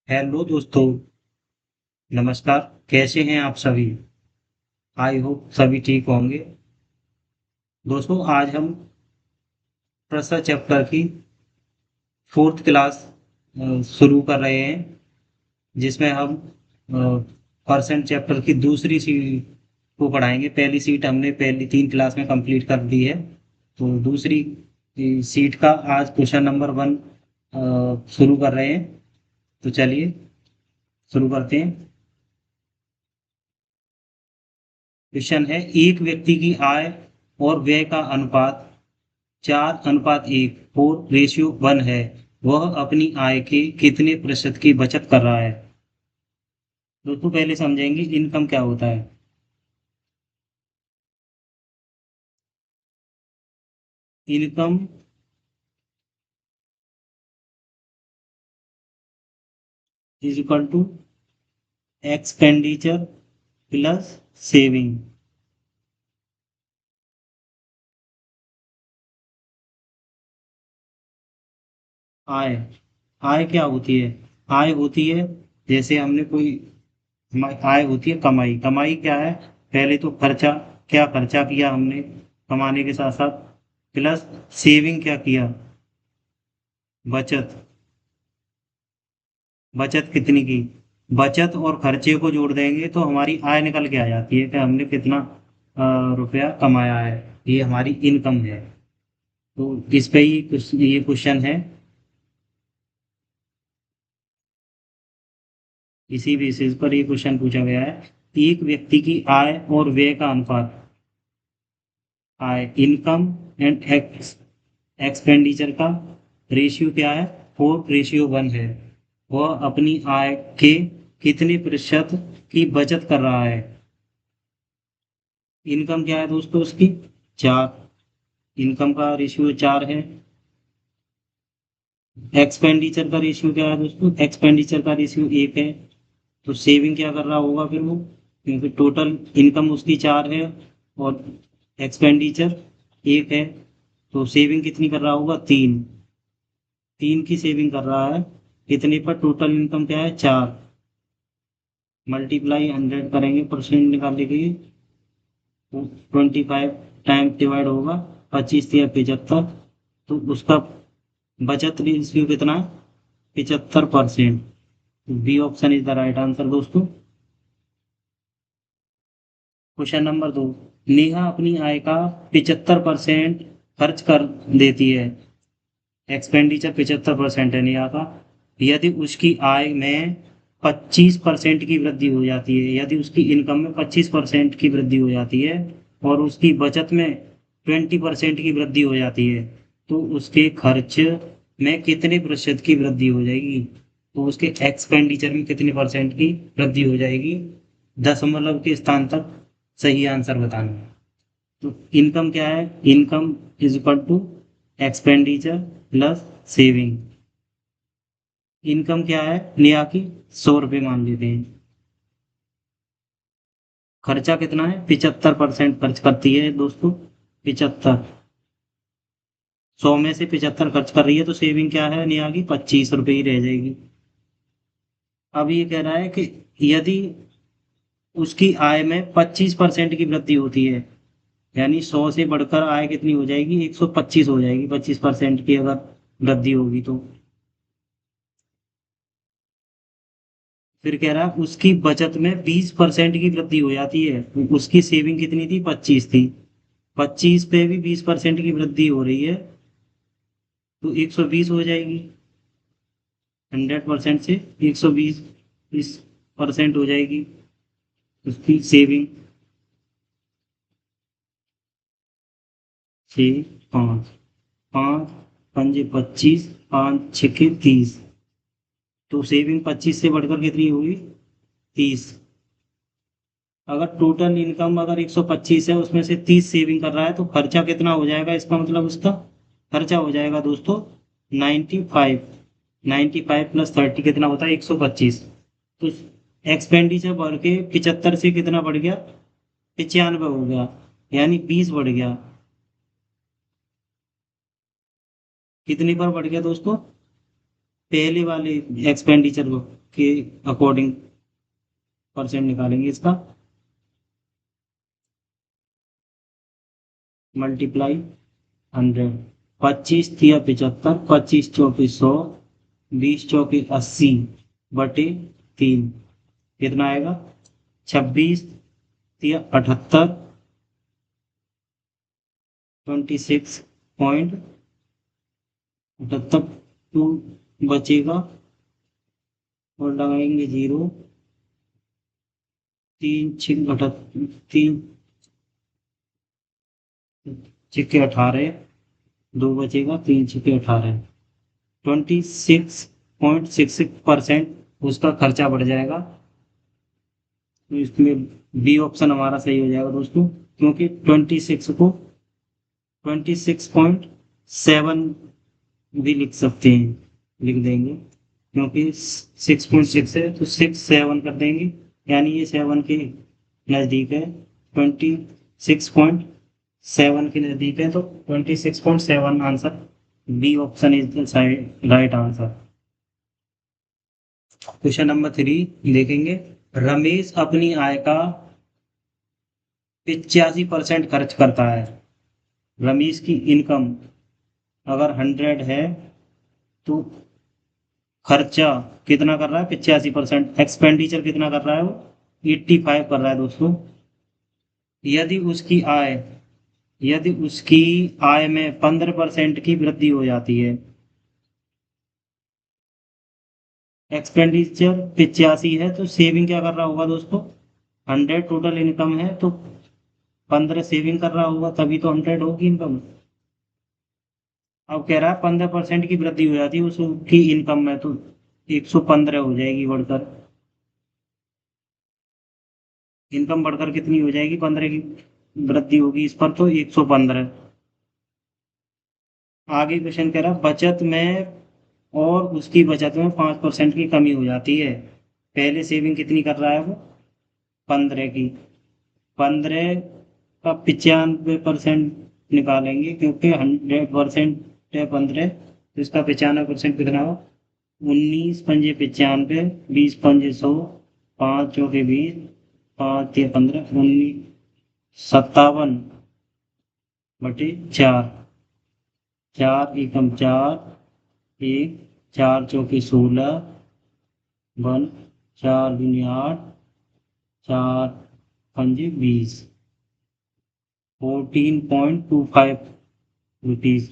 Hello दोस्तों। नमस्कार। कैसे हैं आप सभी? आई होप सभी ठीक होंगे। दोस्तों, आज हम प्रसा चैप्टर की फोर्थ क्लास शुरू कर रहे हैं, जिसमें हम परसेंट चैप्टर की दूसरी सीट को पढ़ाएंगे। पहली सीट हमने पहली 3 क्लास में कंप्लीट कर दी है, तो दूसरी सीट का आज क्वेश्चन नंबर 1 शुरू कर रहे हैं। तो चलिए शुरू करते हैं। क्वेश्चन है, एक व्यक्ति की आय और व्यय का अनुपात 4:1 4:1 है। वह अपनी आय के कितने प्रतिशत की बचत कर रहा है? दोस्तों, पहले समझेंगे इनकम क्या होता है। Income is equal to expenditure plus saving. आय आय क्या होती है? आय होती है, जैसे हमने कोई आय होती है कमाई। कमाई क्या है? पहले तो खर्चा, क्या खर्चा किया हमने कमाने के साथ साथ, प्लस सेविंग क्या किया, बचत। बचत कितनी की? बचत और खर्चे को जोड़ देंगे तो हमारी आय निकल के आ जाती है कि हमने कितना रुपया कमाया है। ये हमारी इनकम है। तो इस पे ही ये क्वेश्चन है। इसी बेसिस पर ये क्वेश्चन पूछा गया है। एक व्यक्ति की आय और व्यय का अनुपात, आय इनकम एंड एक्सपेंडिचर का रेशियो क्या है? 4:1 है। वह अपनी आय के कितने प्रतिशत की बचत कर रहा है? इनकम क्या है दोस्तों उसकी? 4। इनकम का रेशियो 4 है। एक्सपेंडिचर का रेशियो क्या है दोस्तों? एक्सपेंडिचर का रेशियो 1 है। तो सेविंग क्या कर रहा होगा फिर वो? क्योंकि टोटल इनकम उसकी 4 है और एक्सपेंडिचर 1 है, तो सेविंग कितनी कर रहा होगा? 3। 3 की सेविंग कर रहा है। कितने पर? टोटल इनकम क्या है? 4। मल्टीप्लाई 100 करेंगे परसेंट निकालने के लिए, तो 25 टाइम डिवाइड होगा, 25 या 75। तो उसका बचत रेशियो कितना है? 75%। B option is the right answer दोस्तों। क्वेश्चन नंबर 2, नेहा अपनी आय का 75% खर्च कर देती है। एक्सपेंडिचर 75% है नेहा का। यदि उसकी आय में 25% की वृद्धि हो जाती है, यदि उसकी इनकम में 25% की वृद्धि हो जाती है और उसकी बचत में 20% की वृद्धि हो जाती है, तो उसके खर्च में कितने प्रतिशत की वृद्धि हो जाएगी? तो उसके एक्सपेंडिचर में कितने परसेंट की वृद्धि हो जाएगी? दशमलव के स्थान तक सही आंसर बताना है। तो इनकम क्या है? Income is equal to expenditure plus saving. Income क्या है नेहा की? 100 रुपये मान लेते हैं। खर्चा कितना है? 75% खर्च करती है दोस्तों। 75, 100 में से 75 खर्च कर रही है, तो सेविंग क्या है नेहा की? 25 रुपये ही रह जाएगी। अब ये कह रहा है कि यदि उसकी आय में 25% की वृद्धि होती है, यानी 100 से बढ़कर आय कितनी हो जाएगी? 125 हो जाएगी। 25% की अगर वृद्धि होगी तो फिर कह रहा है उसकी बचत में 20% की वृद्धि हो जाती है। उसकी सेविंग कितनी थी? 25 थी। 25 पे भी 20% की वृद्धि हो रही है, तो 120 हो जाएगी। 100% से 120 20% हो जाएगी उसकी सेविंग। 6 5 5 5 25, 5 6 30। तो सेविंग 25 से बढ़कर कितनी होगी? 30। अगर टोटल इनकम अगर 125 है, उसमें से 30 सेविंग कर रहा है, तो खर्चा कितना हो जाएगा? इसका मतलब उसका खर्चा हो जाएगा दोस्तों 95। 95 प्लस 30 कितना होता है? 125। तो एक्सपेंडिचर बढ़ के 75 से कितना बढ़ गया? 95 हो गया, यानी 20 बढ़ गया। कितनी पर बढ़ गया दोस्तों? पहले वाले एक्सपेंडिचर को के अकॉर्डिंग परसेंट निकालेंगे इसका, मल्टीप्लाई 100, 25 तिया 75, 25 चौकी 100, 20 चौकी 80 बटे 3, कितना आएगा 26 तिया 78, 26.78 बचेगा और लगाएंगे 0, 3 6 3 छिक्के 18, 2 बचेगा, 3 छिक्के 18, 26.66% उसका खर्चा बढ़ जाएगा। तो इसमें बी ऑप्शन हमारा सही हो जाएगा दोस्तों, क्योंकि 26 को 26.7 भी लिख सकते हैं, लिख देंगे, क्योंकि 6.6 है तो 6 7 कर देंगे, यानी ये 7 के नज़दीक है, 26.7 के नज़दीक है, तो 26.7 answer, B option is the right answer. Question number 3 देखेंगे, रमेश अपनी आय का 85% खर्च करता है। रमेश की इनकम अगर 100 है तो खर्चा कितना कर रहा है 85%, एक्सपेंडिचर कितना कर रहा है वो 85 कर रहा है दोस्तों। यदि उसकी आय यदि उसकी आय में 15% की वृद्धि हो जाती है, एक्सपेंडिचर 85 है तो सेविंग क्या कर रहा होगा दोस्तों, 100 टोटल इनकम है तो 15 सेविंग कर रहा होगा, तभी तो 100 होगी इनकम। अब कह रहा है 15% की वृद्धि हो जाती है उसकी इनकम में, तो 115 हो जाएगी बढ़कर, इनकम बढ़कर कितनी हो जाएगी, 15 की वृद्धि होगी इस पर, तो 115। आगे क्वेश्चन कह रहा बचत में और उसकी बचत में 5% की कमी हो जाती है। पहले सेविंग कितनी कर रहा है वो 15 की, 15 का 95% निकालेंगे, क्योंकि 100% है 15, तो इसका 95% कितना हो 19 पंजे 95, 20 पंजे 100, 5 चौके 20, 5 या 15, 19 57 बटे 4, 4 एकम 4, 1 4 चौके 16, 1 4 दूनी 8, 4 पंजे 20, 14.25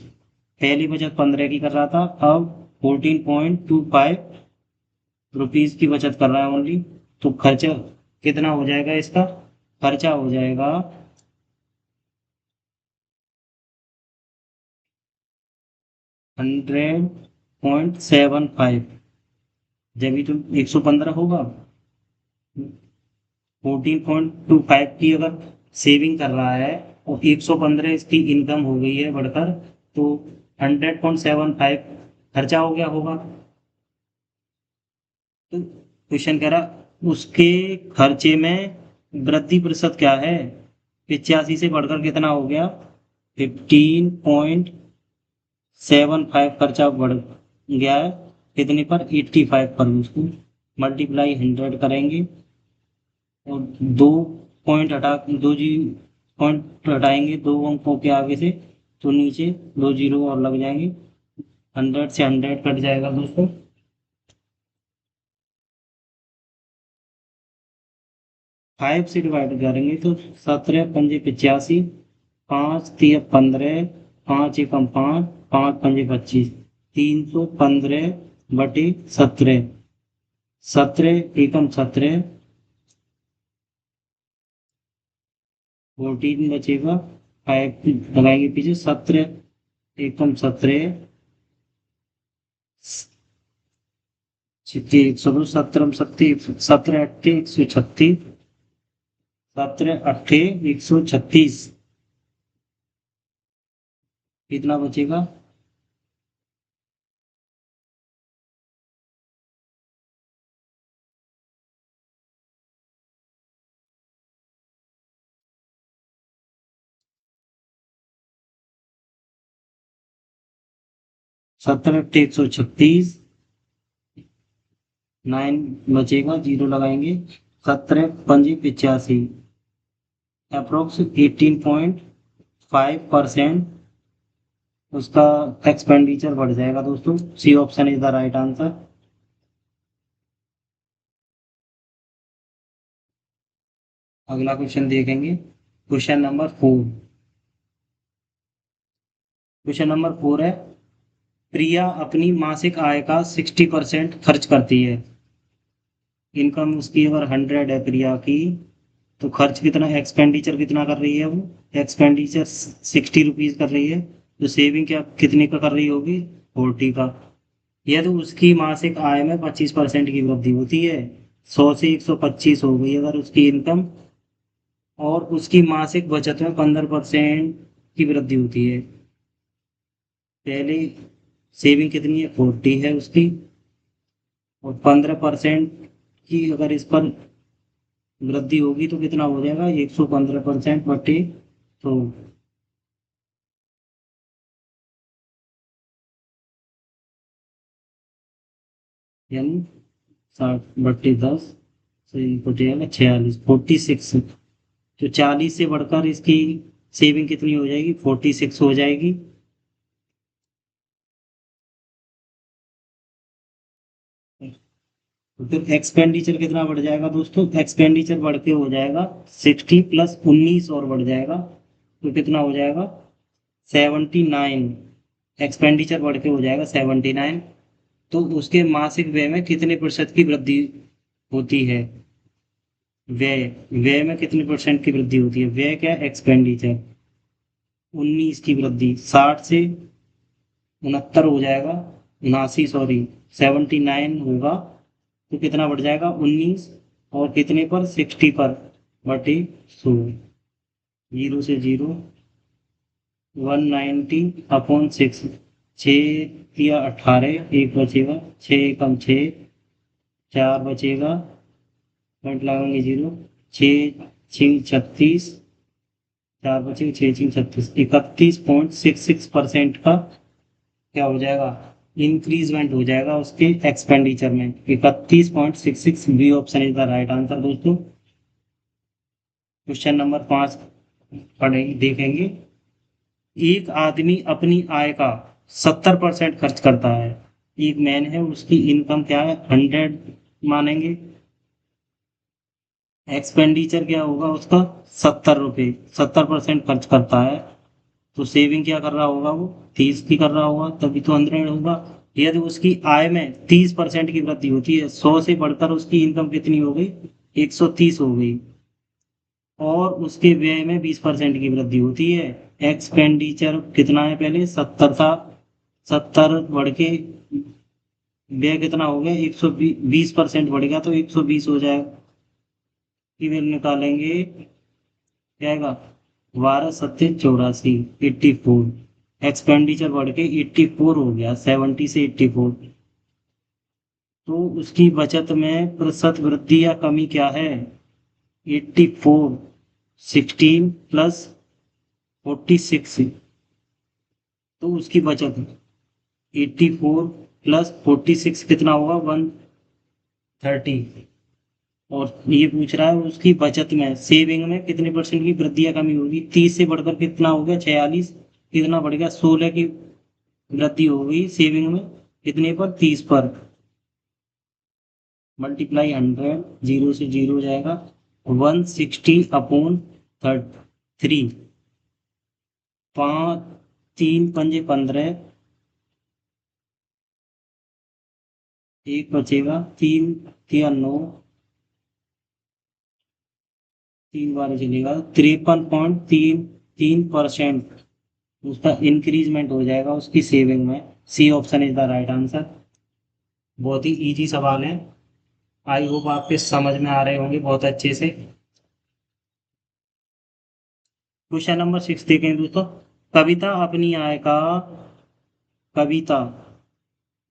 पहली बचत 15 की कर रहा था, अब 14.25 की बचत कर रहा है ओनली, तो खर्चा कितना हो जाएगा इसका, खर्चा हो जाएगा 100.75, जब भी तो 115 होगा, 14.25 की अगर सेविंग कर रहा है और 115 इसकी इनकम हो गई है बढ़कर, तो 100.75 खर्चा हो गया होगा। तो क्वेश्चन कह रहा उसके खर्चे में वृद्धि प्रतिशत क्या है, 85 से बढ़कर कितना हो गया 15.75 खर्चा बढ़ गया है, कितने पर 85 पर, उसको मल्टीप्लाई 100 करेंगे और दो दो जी पॉइंट हटाएंगे दो अंकों के आगे से, तो नीचे 2 जीरो और लग जाएंगे, 100 से 100 कट जाएगा दोस्तों, 5 से डिवाइड करेंगे तो 17 पंजे 85, 5 तिया 15, 5 एकम 5, 5 पंजे 25, 315 बटे 17, 17 एकम 17, 14 बचेगा, 5 लगाएंगे पीछे, 17 एकम 17, छिट्टी 102, 17 17 अट्ठे 136, 17 अट्ठे 136, कितना बचेगा 17 अट्ठे 136, 9 बचेगा, 0 लगाएंगे, 17 5 85, अप्रोक्स 18.5% उसका एक्सपेंडिचर बढ़ जाएगा दोस्तों। C option is the right answer. अगला क्वेश्चन देखेंगे, क्वेश्चन नंबर 4। क्वेश्चन नंबर 4 है, प्रिया अपनी मासिक आय का 60% खर्च करती है। इनकम उसकी अगर 100 है प्रिया की, तो खर्च कितना, एक्सपेंडिचर कितना कर रही है वो, एक्सपेंडिचर 60 रुपीज कर रही है। तो सेविंग क्या कितने का कर रही होगी, 40 का। यदि उसकी मासिक आय में 25% की वृद्धि होती है, 100 से 125 हो गई अगर उसकी इनकम, और उसकी मासिक बचत में 15% की वृद्धि होती है। पहले सेविंग कितनी है, 40 है उसकी, और 15% की अगर इस पर वृद्धि होगी तो कितना हो जाएगा, 115% बटे, तो यानी 60/10 से बटेगा 46, 46। तो 40 से बढ़कर इसकी सेविंग कितनी हो जाएगी, 46 हो जाएगी। तो फिर एक्सपेंडिचर कितना बढ़ जाएगा दोस्तों, एक्सपेंडिचर बढ़ के हो जाएगा 60 + 19 और बढ़ जाएगा, तो कितना हो जाएगा, 79। एक्सपेंडिचर बढ़ के हो जाएगा 79। तो उसके मासिक व्यय में कितने प्रतिशत की वृद्धि होती है, व्यय, व्यय में कितने परसेंट की वृद्धि होती है, व्यय क्या, एक्सपेंडिचर, 19 की वृद्धि, 60 से 69 हो जाएगा, 79 सॉरी, 79 होगा, तो कितना बढ़ जाएगा, 19, और कितने पर, 60 पर, बटे 100, 0 से 0, 190/6, 6 या 18, एक बचेगा, 6 कम 6, 4 बचेगा, पॉइंट लगाएंगे 0, 6 6 36, 4 बचे, 6 6 36, 31.66% का क्या हो जाएगा, इंक्रीजमेंट हो जाएगा उसके एक्सपेंडिचर में, 31.66। B option is the right answer दोस्तों। क्वेश्चन नंबर 5 पढ़ेंगे, देखेंगे, एक आदमी अपनी आय का 70% खर्च करता है। एक मैन है, उसकी इनकम क्या है, 100 मानेंगे, एक्सपेंडिचर क्या होगा उसका, 70 रुपये, 70% खर्च करता है, तो सेविंग क्या कर रहा होगा वो, 30 की कर रहा होगा, तभी तो 100 होगा। यदि उसकी आय में 30% की वृद्धि होती है, 100 से बढ़कर उसकी इनकम कितनी हो गई, 130 हो गई, और उसके व्यय में 20% की वृद्धि होती है, एक्सपेंडिचर कितना है, पहले 70 था, 70 बढ़ के व्यय कितना हो गया, 120% बढ़ गया, तो 120 हो जाएगा, की वैल्यू निकालेंगे, क्या आएगा, 12 7 84, 84। एक्सपेंडिचर बढ़ के 84 हो गया, 70 से 84। तो उसकी बचत में प्रतिशत वृद्धि या कमी क्या है, 84, 16 + 46, तो उसकी बचत 84 + 46 कितना होगा, 130। और ये पूछ रहा है उसकी बचत में, सेविंग में कितने परसेंट की वृद्धि या कमी होगी, 30 से बढ़कर कितना हो गया, 46, कितना बढ़ गया, 16 की वृद्धि हो गई सेविंग में, कितने पर, 30 पर, मल्टीप्लाई 100, 0 से 0 हो जाएगा, 160/3, 5 3 पंजे 15, एक बचेगा, 3 या 9, 3 बार चलेगा, 53.33% उसका इंक्रीजमेंट हो जाएगा उसकी सेविंग में। C option is the right answer. बहुत ही इजी सवाल है, आई होप आपके समझ में आ रहे होंगे बहुत अच्छे से। क्वेश्चन नंबर 6 देखें दोस्तों, कविता अपनी आय का, कविता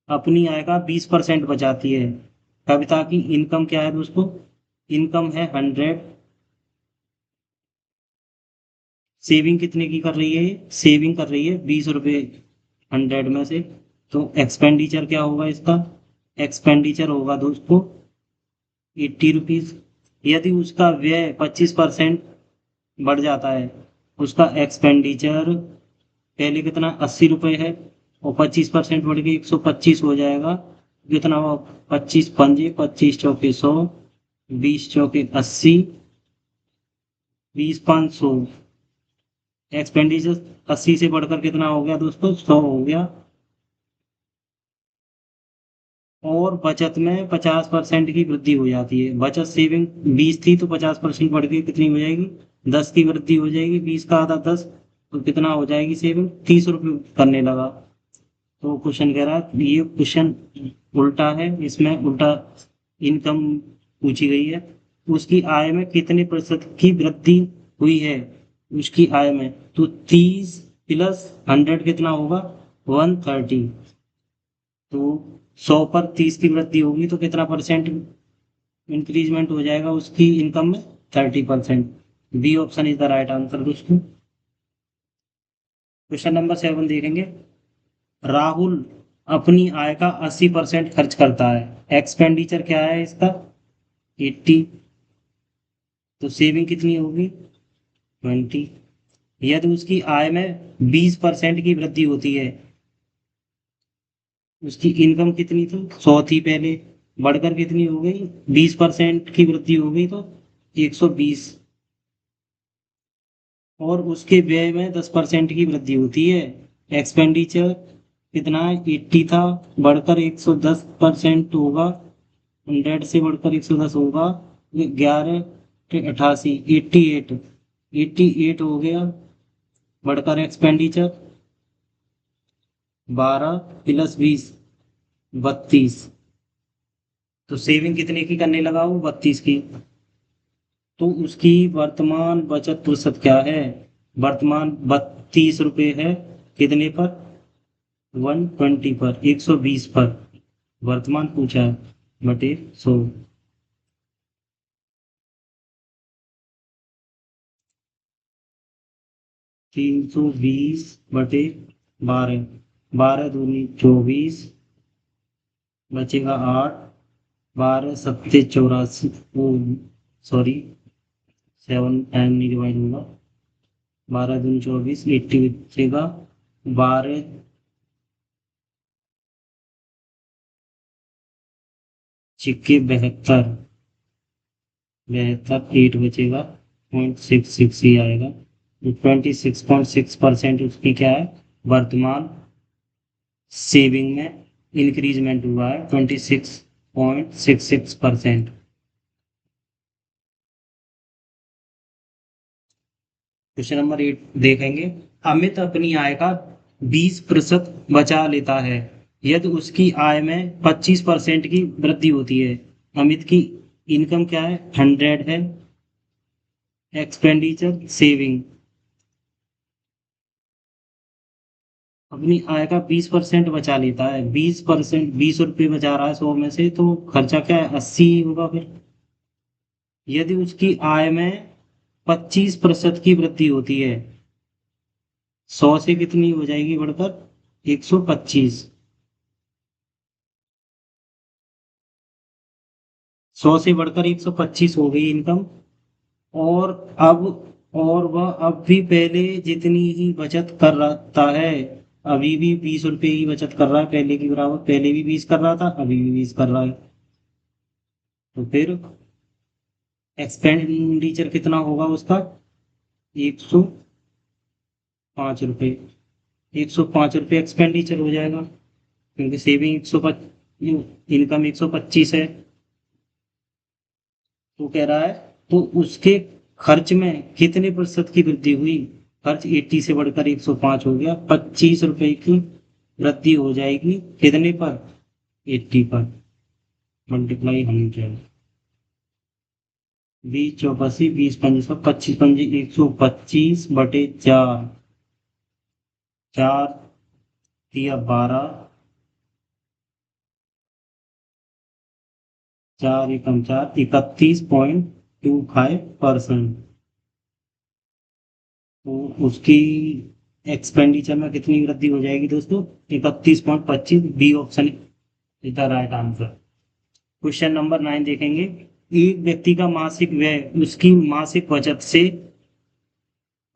अपनी आय का 20% बचाती है। कविता की इनकम क्या है दोस्तों, इनकम है 100, सेविंग कितने की कर रही है, सेविंग कर रही है 20 रुपये 100 में से, तो एक्सपेंडिचर क्या होगा इसका, एक्सपेंडिचर होगा दोस्तों 80 रुपीज। यदि उसका व्यय 25% बढ़ जाता है, उसका एक्सपेंडिचर पहले कितना 80 रुपये है और 25% बढ़ के 125 हो जाएगा। कितना हुआ? 25 पंजे 25 चौके 100, 20 चौके 80, 20 5 100। एक्सपेंडिचर 80 से बढ़कर कितना हो गया दोस्तों? 100 हो गया। और बचत में 50% की वृद्धि हो जाती है। बचत सेविंग 20 थी तो 50% बढ़ के कितनी हो जाएगी? 10 की वृद्धि हो जाएगी। 20 का आधा 10, तो कितना हो जाएगी सेविंग? 30 रुपये करने लगा। तो क्वेश्चन कह रहा है, ये क्वेश्चन उल्टा है, इसमें उल्टा इनकम पूछी गई है। उसकी आय में कितने प्रतिशत की वृद्धि हुई है? उसकी आय में तो 30 प्लस 100 कितना होगा? 130। तो 100 पर 30 की वृद्धि होगी तो कितना परसेंट इंक्रीजमेंट हो जाएगा उसकी इनकम में? 30%। B option is the right answer दोस्तों। क्वेश्चन नंबर 7 देखेंगे। राहुल अपनी आय का 80% खर्च करता है। एक्सपेंडिचर क्या है इसका? 80। तो सेविंग कितनी होगी? 20। यदि उसकी आय में 20% की वृद्धि होती है, उसकी इनकम कितनी थी? 100 थी पहले, बढ़कर कितनी हो गई? 20% की वृद्धि हो गई तो 120। और उसके व्यय में 10% की वृद्धि होती है। एक्सपेंडिचर कितना है? 80 था, बढ़कर 110% होगा। 100 से बढ़कर 110 होगा। 11 के 88, 88। 88 हो गया, बढ़कर एक्सपेंडिचर 12 प्लस 20, 32। तो सेविंग कितने की करने लगा वो? 32 की। तो उसकी वर्तमान बचत प्रतिशत क्या है? वर्तमान 32 रुपये है। कितने पर? 120 पर, 120 पर। वर्तमान पूछा है, बटे 100। 320 बटे 12। 12 दूनी 24, बचेगा 8। 12 सत्ते 84, सॉरी 7 टाइम नहीं डिवाइड होगा। 12 दूनी 24, 80 बचेगा। 12 छिक्के 72, 72 8 बचेगा। 0.66 ही आएगा। 26.6% उसकी क्या है? वर्तमान सेविंग में इंक्रीजमेंट हुआ है, 26.66%। क्वेश्चन नंबर 8 देखेंगे। अमित अपनी आय का 20% बचा लेता है। यदि उसकी आय में 25% की वृद्धि होती है। अमित की इनकम क्या है? 100 है। एक्सपेंडिचर सेविंग अपनी आय का 20% बचा लेता है। 20%, 20 रुपये बचा रहा है 100 में से, तो खर्चा क्या है? 80 होगा फिर। यदि उसकी आय में 25% की वृद्धि होती है, 100 से कितनी हो जाएगी बढ़कर? 125। 100 से बढ़कर 125 हो गई इनकम। और अब और वह अब भी पहले जितनी ही बचत कर रहा है, अभी भी 20 रुपये ही बचत कर रहा है पहले की बराबर। पहले भी 20 कर रहा था, अभी भी 20 कर रहा है। तो फिर एक्सपेंडिचर कितना होगा उसका? 105 रुपये। 105 रुपये एक्सपेंडिचर हो जाएगा, क्योंकि सेविंग 125, इनकम 125 है। तो कह रहा है, तो उसके खर्च में कितने प्रतिशत की वृद्धि हुई? खर्च 80 से बढ़कर 105 हो गया। 25 रुपये की वृद्धि हो जाएगी कितने पर? 80 पर। मल्टीप्लाई 100। 20 चौकासी 20 पंजे 100, 25 पंजे 125 बटे 4। 4 दिया 12, 4 एकम 4, 31.25%। तो उसकी एक्सपेंडिचर में कितनी वृद्धि हो जाएगी दोस्तों? 31.25। B option is the right answer. Question number 9 देखेंगे। एक व्यक्ति का मासिक व्यय उसकी मासिक बचत से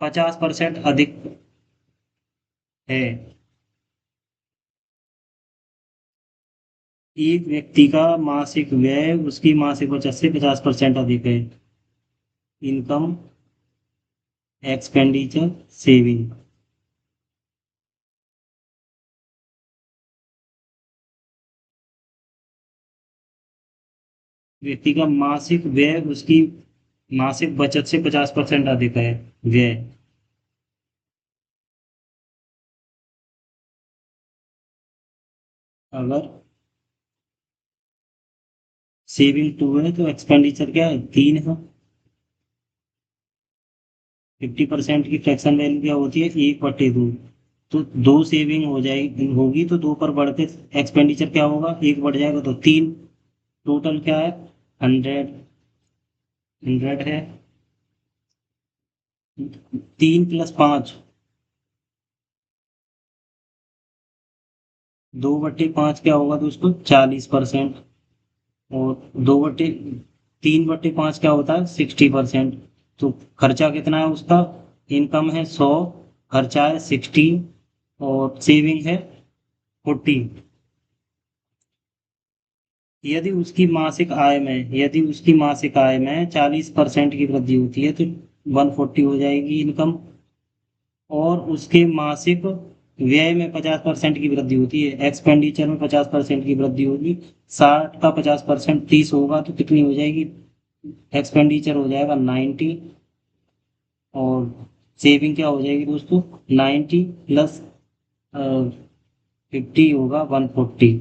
50% अधिक है। एक व्यक्ति का मासिक व्यय उसकी मासिक बचत से 50% अधिक है। Income, expenditure, saving. व्यक्ति का मासिक व्यय उसकी मासिक बचत से 50% अधिक है व्यय। अगर सेविंग 2 है तो एक्सपेंडिचर क्या है, 3 है। 50% की फ्रैक्शन वैल्यू क्या होती है, 1/2। तो दो सेविंग हो जाएगी, होगी तो 2 पर बढ़ के एक्सपेंडिचर क्या होगा, 1 बढ़ जाएगा तो 3। टोटल क्या है, 100। 100 है। 3 + 5, 2/5 क्या होगा, तो उसको 40%। और 3/5 क्या होता है, 60%। तो खर्चा कितना है उसका, इनकम है 100, खर्चा है 60, और सेविंग है 40। यदि उसकी मासिक आय में 40% की वृद्धि होती है तो 140 हो जाएगी इनकम। और उसके मासिक व्यय में 50% की वृद्धि होती है, एक्सपेंडिचर में 50% की वृद्धि होगी। 60 का 50% 30 होगा तो कितनी हो जाएगी, एक्सपेंडिचर हो जाएगा 90, और सेविंग क्या हो जाएगी दोस्तों, 90 प्लस 50 होगा 140।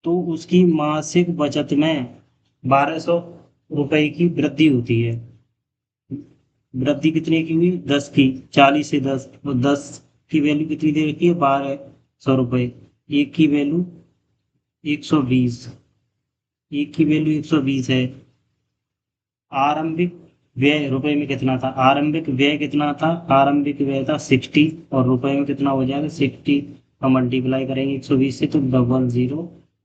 तो उसकी मासिक बचत में 1200 रुपए की वृद्धि होती है। वृद्धि कितने की हुई, 10 की। 40 से 10, तो 10 की वैल्यू कितनी दे रखी है, 1200 रुपए। एक की वैल्यू 120। एक की वैल्यू 120 है। आरंभिक व्यय रुपए में कितना था, आरंभिक व्यय कितना था, आरंभिक व्यय था 60, और रुपए में कितना हो जाएगा, 60 का मल्टीप्लाई करेंगे 120 से तो 00,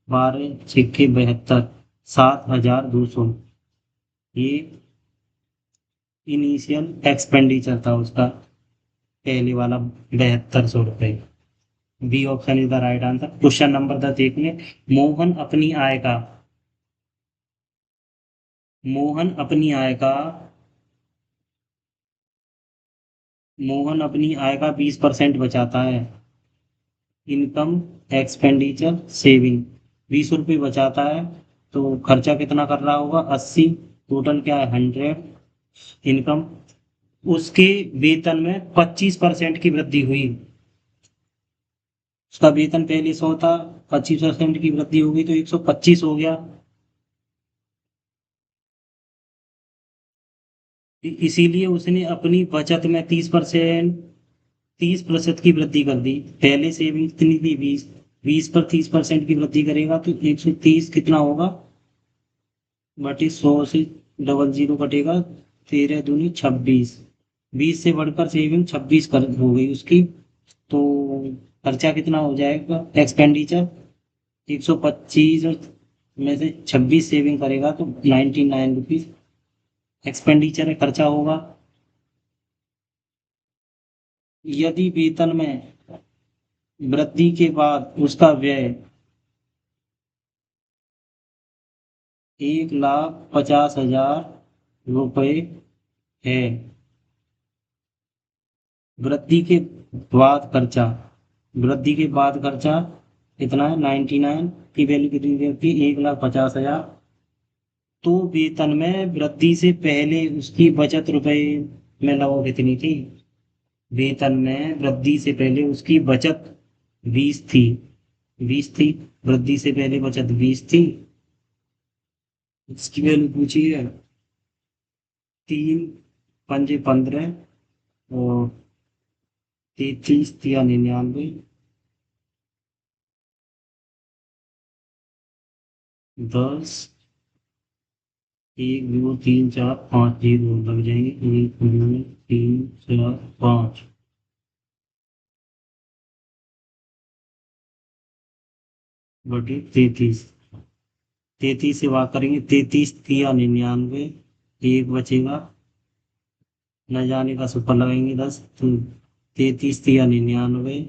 12 छिक्के 72, 7200। ये इनिशियल एक्सपेंडिचर था उसका, पहले वाला 7200 रुपये। B option is the right answer. Question number 10 देखिए। मोहन अपनी आय का मोहन अपनी आय का मोहन अपनी आय का 20% बचाता है। Income, expenditure, saving. 20 रुपये बचाता है तो खर्चा कितना कर रहा होगा, 80। टोटल क्या है, 100। इनकम, उसके वेतन में 25% की वृद्धि हुई। उसका वेतन पहले 100 था, 25% की वृद्धि हो गई तो 125 हो गया। इसीलिए उसने अपनी बचत में 30% की वृद्धि कर दी। पहले सेविंग कितनी थी, 20। 20 पर 30% की वृद्धि करेगा तो 130 कितना होगा, बटे 100 से 00 कटेगा, 13 दूनी 26। 20 से बढ़कर सेविंग 26 कर हो गई उसकी। तो खर्चा कितना हो जाएगा, एक्सपेंडिचर 125 में से 26 सेविंग करेगा तो 99 रुपीज एक्सपेंडिचर में खर्चा होगा। यदि वेतन में वृद्धि के बाद उसका व्यय 1,50,000 रुपये है, वृद्धि के बाद खर्चा वृद्धि के बाद खर्चा कितना है, 99 की वैल्यू कितनी रहती है, 1,50,000। तो वेतन में वृद्धि से पहले उसकी बचत रुपए में लगभग कितनी थी, वेतन में वृद्धि से पहले उसकी बचत 20 थी। 20 थी, वृद्धि से पहले बचत 20 थी। इसकी वैल्यू पूछी है, 3×5 = 15, और 33 × 99, 10, 1 2 3 4 5 0 लग जाएंगे, 1 2 3 4 5। बटे 33। 33 से भाग करेंगे, 33 तिया 99, एक बचेगा, न जाने का सुपर लगाएंगे 10, तो 33 तिया 99,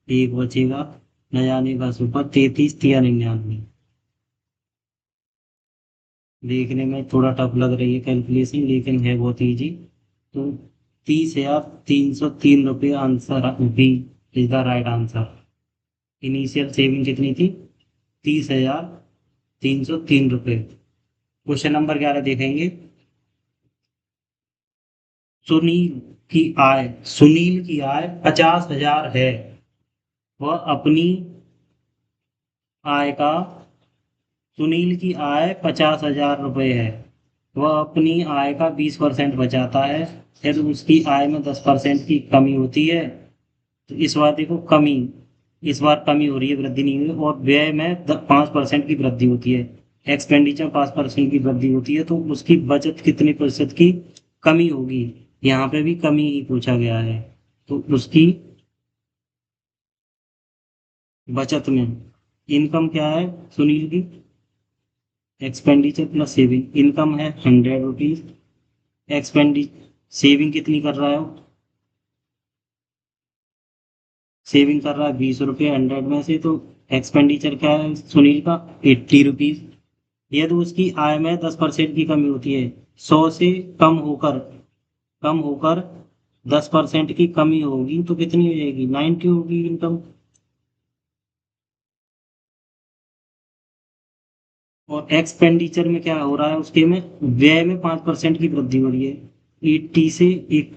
एक बचेगा, न जाने का सुपर, 33 तिया 99। देखने में थोड़ा टफ लग रही है कैलकुलेशन, लेकिन है बहुत इजी। तो 30,303 answer B is the right answer. Initial saving कितनी थी? 30,303 रुपये। क्वेश्चन नंबर 11 देखेंगे। सुनील सुनील की आय 50,000 है। वह अपनी आय का सुनील की आय 50,000 रुपये है। वह अपनी आय का 20% बचाता है। यदि उसकी आय में 10% की कमी होती है, तो इस बार देखो कमी, इस बार कमी हो रही है, वृद्धि नहीं हुई, और व्यय में 5% की वृद्धि होती है। एक्सपेंडिचर 5% की वृद्धि होती है, तो उसकी बचत कितने प्रतिशत की कमी होगी? यहाँ पे भी कमी ही पूछा गया है। तो उसकी बचत में इनकम क्या है सुनील की? Expenditure plus saving. इनकम है 100 रुपीज, एक्सपेंडि सेविंग कितनी कर रहा है वो? सेविंग कर रहा है 20 रुपये 100 में से, तो एक्सपेंडिचर क्या है सुनील का? 80 रुपीज। यदि उसकी आय में 10% की कमी होती है, 100 से कम होकर 10% की कमी होगी, तो कितनी हो जाएगी? 90 होगी इनकम। और एक्सपेंडिचर में क्या हो रहा है उसके में? व्यय में 5% की वृद्धि हो रही है। 80 से एक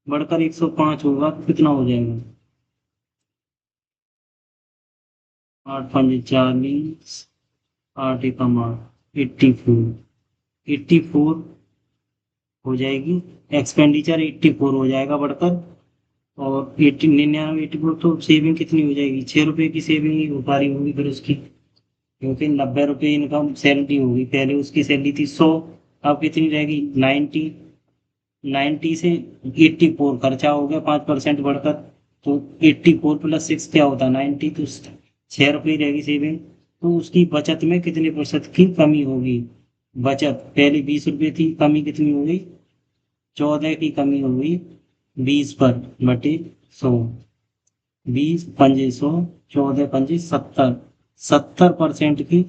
बढ़कर 105 होगा, तो कितना हो जाएगा? 8×5 = 40, 8 × 84, 84 हो जाएगी। एक्सपेंडिचर 84 हो जाएगा बढ़कर, और 99 84, तो सेविंग कितनी हो जाएगी? 6 रुपए की सेविंग ही हो पा रही होगी फिर उसकी, क्योंकि 90 रुपये इनकम सैलरी होगी। पहले उसकी सैलरी थी 100, अब कितनी रहेगी? 90। 90 से 84 खर्चा हो गया 5% बढ़कर, तो 84 + 6 क्या होता है? 90। तो 6 रुपये रहेगी सेविंग। तो उसकी बचत में कितने प्रतिशत की कमी होगी? बचत पहले 20 रुपये थी, कमी कितनी हो गई? 14 की कमी हो गई 20 पर बटे 100। 20×5 = 100, 14×5 = 70। 70% की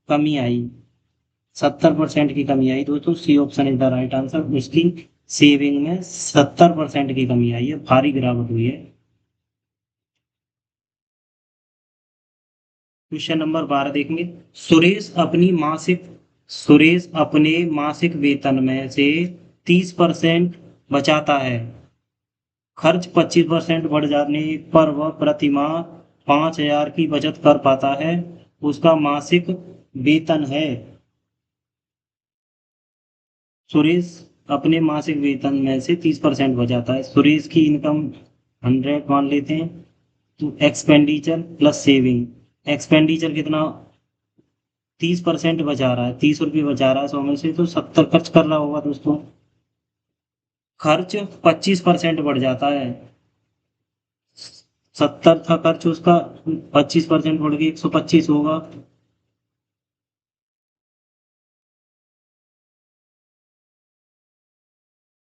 कमी आई, 70% की कमी आई दोस्तों। C option is the right answer. उसकी सेविंग में 70% की कमी आई है, भारी गिरावट हुई है। क्वेश्चन नंबर 12 देखेंगे। सुरेश अपने मासिक वेतन में से 30% बचाता है। खर्च 25% बढ़ जाने पर वह प्रतिमाह 5,000 की बचत कर पाता है। उसका मासिक वेतन है। सुरेश अपने मासिक वेतन में से 30% बचाता है। सुरेश की इनकम 100 मान लेते हैं। तो एक्सपेंडिचर प्लस सेविंग, एक्सपेंडिचर कितना? 30% बचा रहा है, 30 रुपये बचा रहा है 100 में से, तो 70 खर्च कर रहा होगा दोस्तों। खर्च 25% बढ़ जाता है। 70 था खर्च उसका, 25% बढ़ के 125 होगा।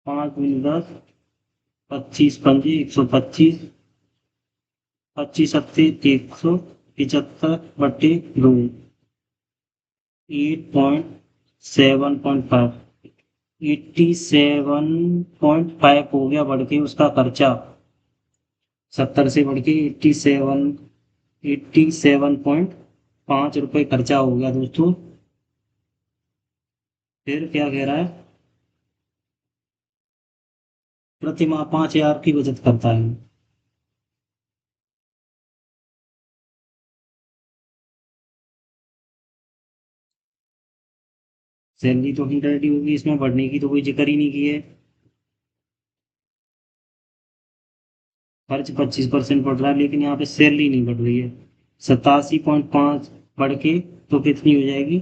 5×10, 25×5 = 125, 25×7 = 175/2, 8.7.5, 87.5 हो गया बढ़ के उसका खर्चा। 70 से बढ़ के 87.5 रुपये खर्चा हो गया दोस्तों। फिर क्या कह रहा है? प्रति माह 5,000 की बचत करता है। सैलरी तो 100 ही होगी, इसमें बढ़ने की तो कोई जिक्र ही नहीं की है। खर्च 25% बढ़ रहा है, लेकिन यहाँ पे सैलरी नहीं बढ़ रही है। 87.5 बढ़ के तो कितनी हो जाएगी?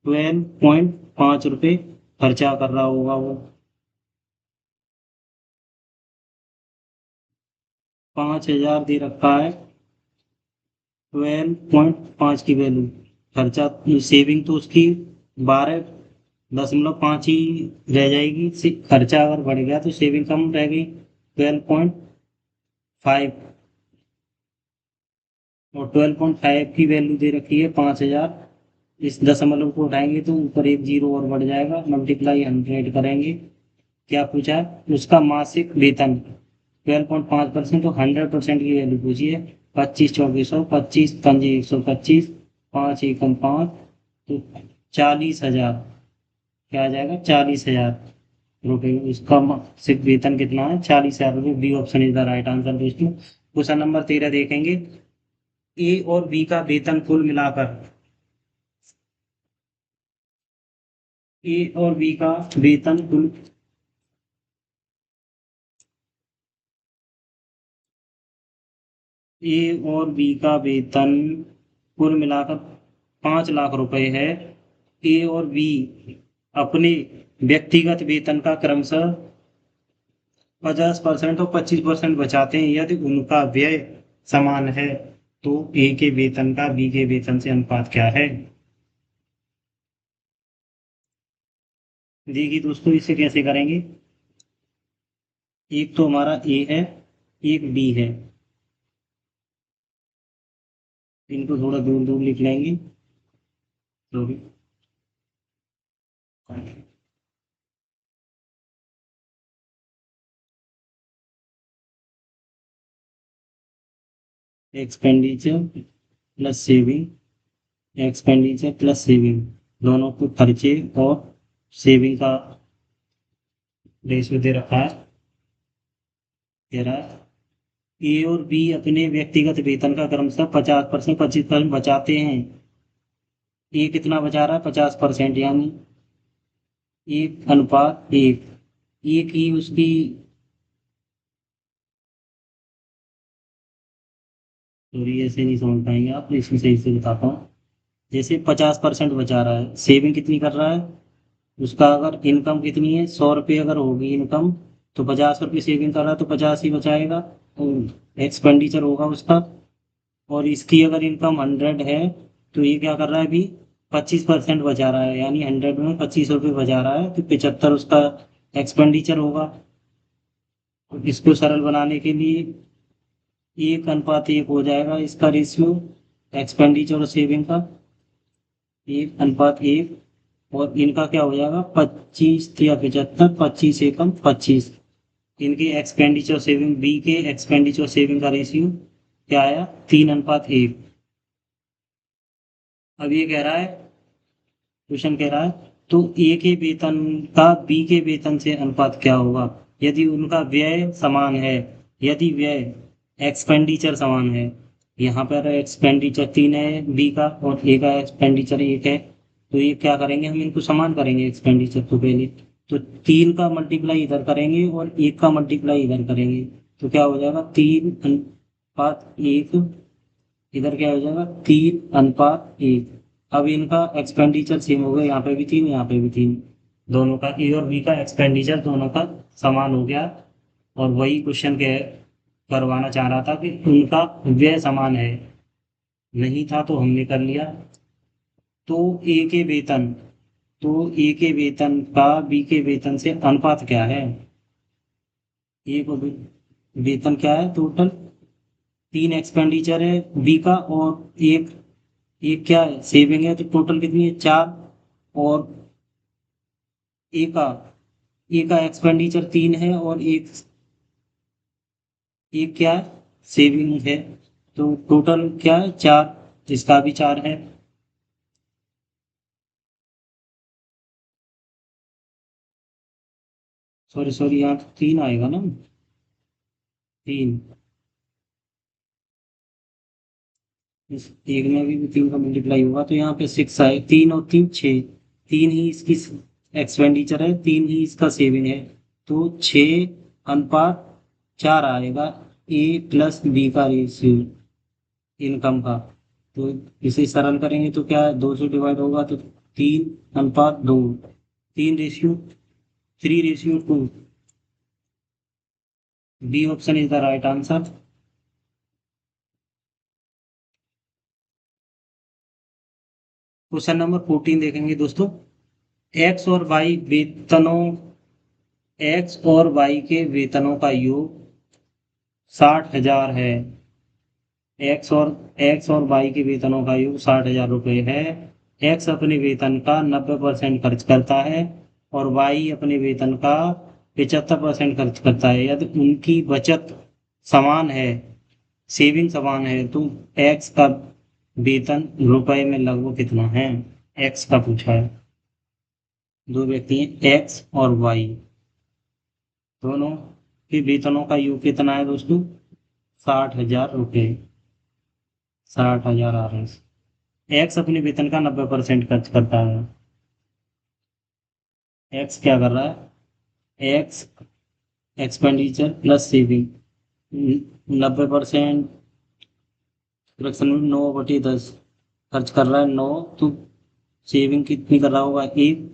12.5 रुपये खर्चा कर रहा होगा वो। 5,000 दे रखा है, 12.5 की वैल्यू, खर्चा सेविंग तो उसकी 12.5 ही रह जाएगी। खर्चा अगर बढ़ गया तो सेविंग कम रह गई 12.5, और 12.5 की वैल्यू दे रखी है 5,000। इस दशमलव को उठाएंगे तो ऊपर एक जीरो और बढ़ जाएगा, मल्टीप्लाई 100 करेंगे। क्या पूछा है? उसका मासिक वेतन 12.5% तो 100% की वैल्यू पूछी है। 25 2400, 25 पंजे 125, 5 एकम 5, तो 40,000। क्या आ जाएगा? 40,000 रुपये। उसका मासिक वेतन कितना है? 40,000 रुपये। B option is the right answer दोस्तों। क्वेश्चन नंबर 13 देखेंगे। ए और बी का वेतन कुल मिलाकर, ए और बी का वेतन कुल, ए और बी का वेतन कुल मिलाकर 5 लाख रुपए है। ए और बी अपने व्यक्तिगत वेतन का क्रमशः 50% और 25% बचाते हैं। यदि उनका व्यय समान है तो ए के वेतन का बी के वेतन से अनुपात क्या है? देखिए दोस्तों, इसे कैसे करेंगे। एक तो हमारा ए है, एक बी है। इनको थोड़ा दूर दूर लिख लेंगे। Sorry, expenditure plus saving, expenditure plus saving, दोनों को खर्चे और सेविंग का रेशियो दे रखा है। कह रहा है ए और बी अपने व्यक्तिगत वेतन का क्रमशः 50% 25% बचाते हैं। ए कितना बचा रहा है? 50%, यानी 1:1। एक ही उसकी, सॉरी ऐसे नहीं समझ पाएंगे आप, इसमें सही से बताता हूँ। जैसे 50% बचा रहा है, सेविंग कितनी कर रहा है? उसका अगर इनकम कितनी है, 100 रुपये अगर होगी इनकम, तो 50 रुपये सेविंग कर रहा है तो 50 ही बचाएगा। एक्सपेंडिचर होगा उसका। और इसकी अगर इनकम 100 है तो ये क्या कर रहा है अभी? 25% बचा रहा है, यानी 100 में 25 रुपये बचा रहा है, तो 75 उसका एक्सपेंडिचर होगा। तो इसको सरल बनाने के लिए 1:1 हो जाएगा इसका रेशियो, एक्सपेंडिचर और सेविंग का 1:1। और इनका क्या हो जाएगा? 25 या 75, 25 एकम 25। इनके एक्सपेंडिचर सेविंग, बी के एक्सपेंडिचर सेविंग का रेशियो क्या आया? 3:1। अब ये कह रहा है, क्वेश्चन कह रहा है तो ए के वेतन का बी के वेतन से अनुपात क्या होगा यदि उनका व्यय समान है। यदि व्यय, एक्सपेंडिचर समान है, यहाँ पर एक्सपेंडिचर 3 है बी का और ए का एक्सपेंडिचर 1 है, तो ये क्या करेंगे, हम इनको समान करेंगे एक्सपेंडिचर को पहले। तो 3 का मल्टीप्लाई इधर करेंगे और 1 का मल्टीप्लाई इधर करेंगे, तो क्या हो जाएगा? 3:1। इधर क्या हो जाएगा? 3:1। अब इनका एक्सपेंडिचर सेम हो गया, यहाँ पे भी 3, यहाँ पे भी 3। दोनों का, ए और बी का एक्सपेंडिचर दोनों का समान हो गया। और वही क्वेश्चन के करवाना चाह रहा था कि उनका व्यय समान है, नहीं था तो हमने कर लिया। तो ए के वेतन, तो ए के वेतन का बी के वेतन से अनुपात क्या है? ए को वेतन क्या है टोटल? 3 एक्सपेंडिचर है बी का और एक, एक क्या है? सेविंग है, तो टोटल कितनी है? 4। और ए का, ए का एक्सपेंडिचर 3 है और एक, एक क्या है? सेविंग है। तो टोटल क्या है? 4, जिसका भी 4 है। सॉरी सॉरी, यहाँ तो 3 आएगा ना। 3, इस एक में भी 3 का मल्टीप्लाई होगा तो यहाँ पे 6 आए। 3 और 3 6, 3 ही इसकी एक्सपेंडिचर है, 3 ही इसका सेविंग है, तो 6:4 आएगा ए प्लस बी का रेशियो इनकम का। तो इसे सरल करेंगे तो क्या है? 2 से डिवाइड होगा तो 3:2, 3:3:2। B option is the right answer. Question number 14 देखेंगे दोस्तों। एक्स और वाई वेतनों एक्स और वाई के वेतनों का योग 60,000 है। एक्स और वाई के वेतनों का योग 60,000 रुपये है। एक्स अपने वेतन का 90% खर्च करता है और वाई अपने वेतन का 75% खर्च करता है। यदि उनकी बचत समान है, सेविंग समान है, तो एक्स का वेतन रुपए में लगभग कितना है? एक्स का पूछा है। दो व्यक्ति हैं, एक्स और वाई, दोनों के वेतनों का योग कितना है दोस्तों? 60,000 रुपये। 60,000 आ रहे हैं। एक्स अपने वेतन का 90% खर्च करता है। एक्स क्या कर रहा है? X expenditure plus saving, 90% fraction में 9/10 खर्च कर रहा है। 9 तो सेविंग कितनी कर रहा होगा? 1।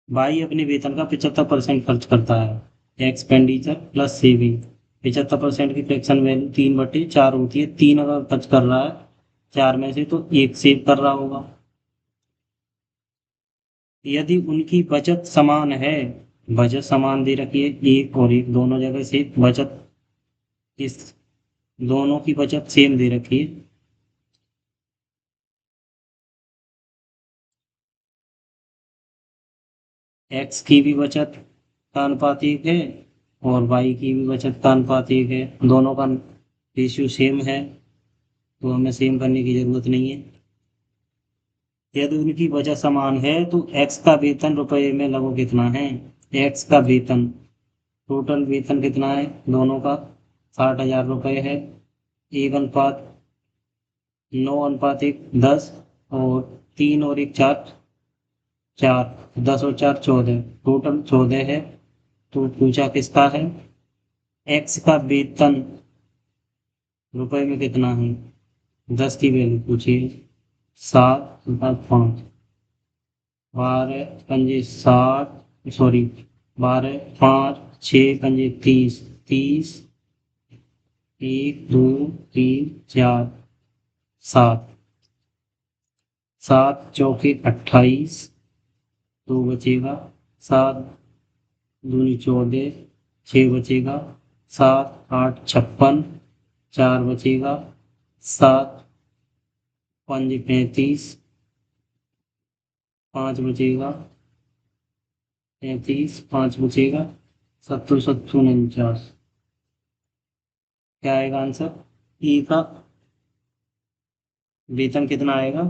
भाई अपने वेतन का 75% खर्च करता है। एक्सपेंडिचर प्लस सेविंग, 75% की फ्रैक्शन वैल्यू 3/4 होती है। 3 अगर खर्च कर रहा है 4 में से, तो 1 सेव कर रहा होगा। यदि उनकी बचत समान है, बचत समान दे रखी है, 1 और 1 दोनों जगह से बचत, इस दोनों की बचत सेम दे रखी है। एक्स की भी बचत का अनुपात 1 है और वाई की भी बचत का अनुपात 1 है। दोनों का रेशियो सेम है, तो हमें सेम करने की जरूरत नहीं है। यदि उनकी बचत समान है तो एक्स का वेतन रुपए में लगभग कितना है? एक्स का वेतन, टोटल वेतन कितना है दोनों का? 60,000 रुपये है। 1:9 1 10 और 3 और 1 4, 4 10 और 4 14, टोटल 14 है। तो पूछा किसका है? एक्स का वेतन रुपए में कितना है? 10 की वैल्यू पूछिए। 7 5 12 पंजे 60, सॉरी 12 5 6 पंजे 30, 30 1 2 3 4 7, 7 चौके 28, 2 बचेगा। 7 दूनी 14, 6 बचेगा। 7 8 56, 4 बचेगा। 7 5 35, 5 बचेगा। 35 5 बचेगा। 70 70 49, क्या आएगा आंसर? ई का वेतन कितना आएगा?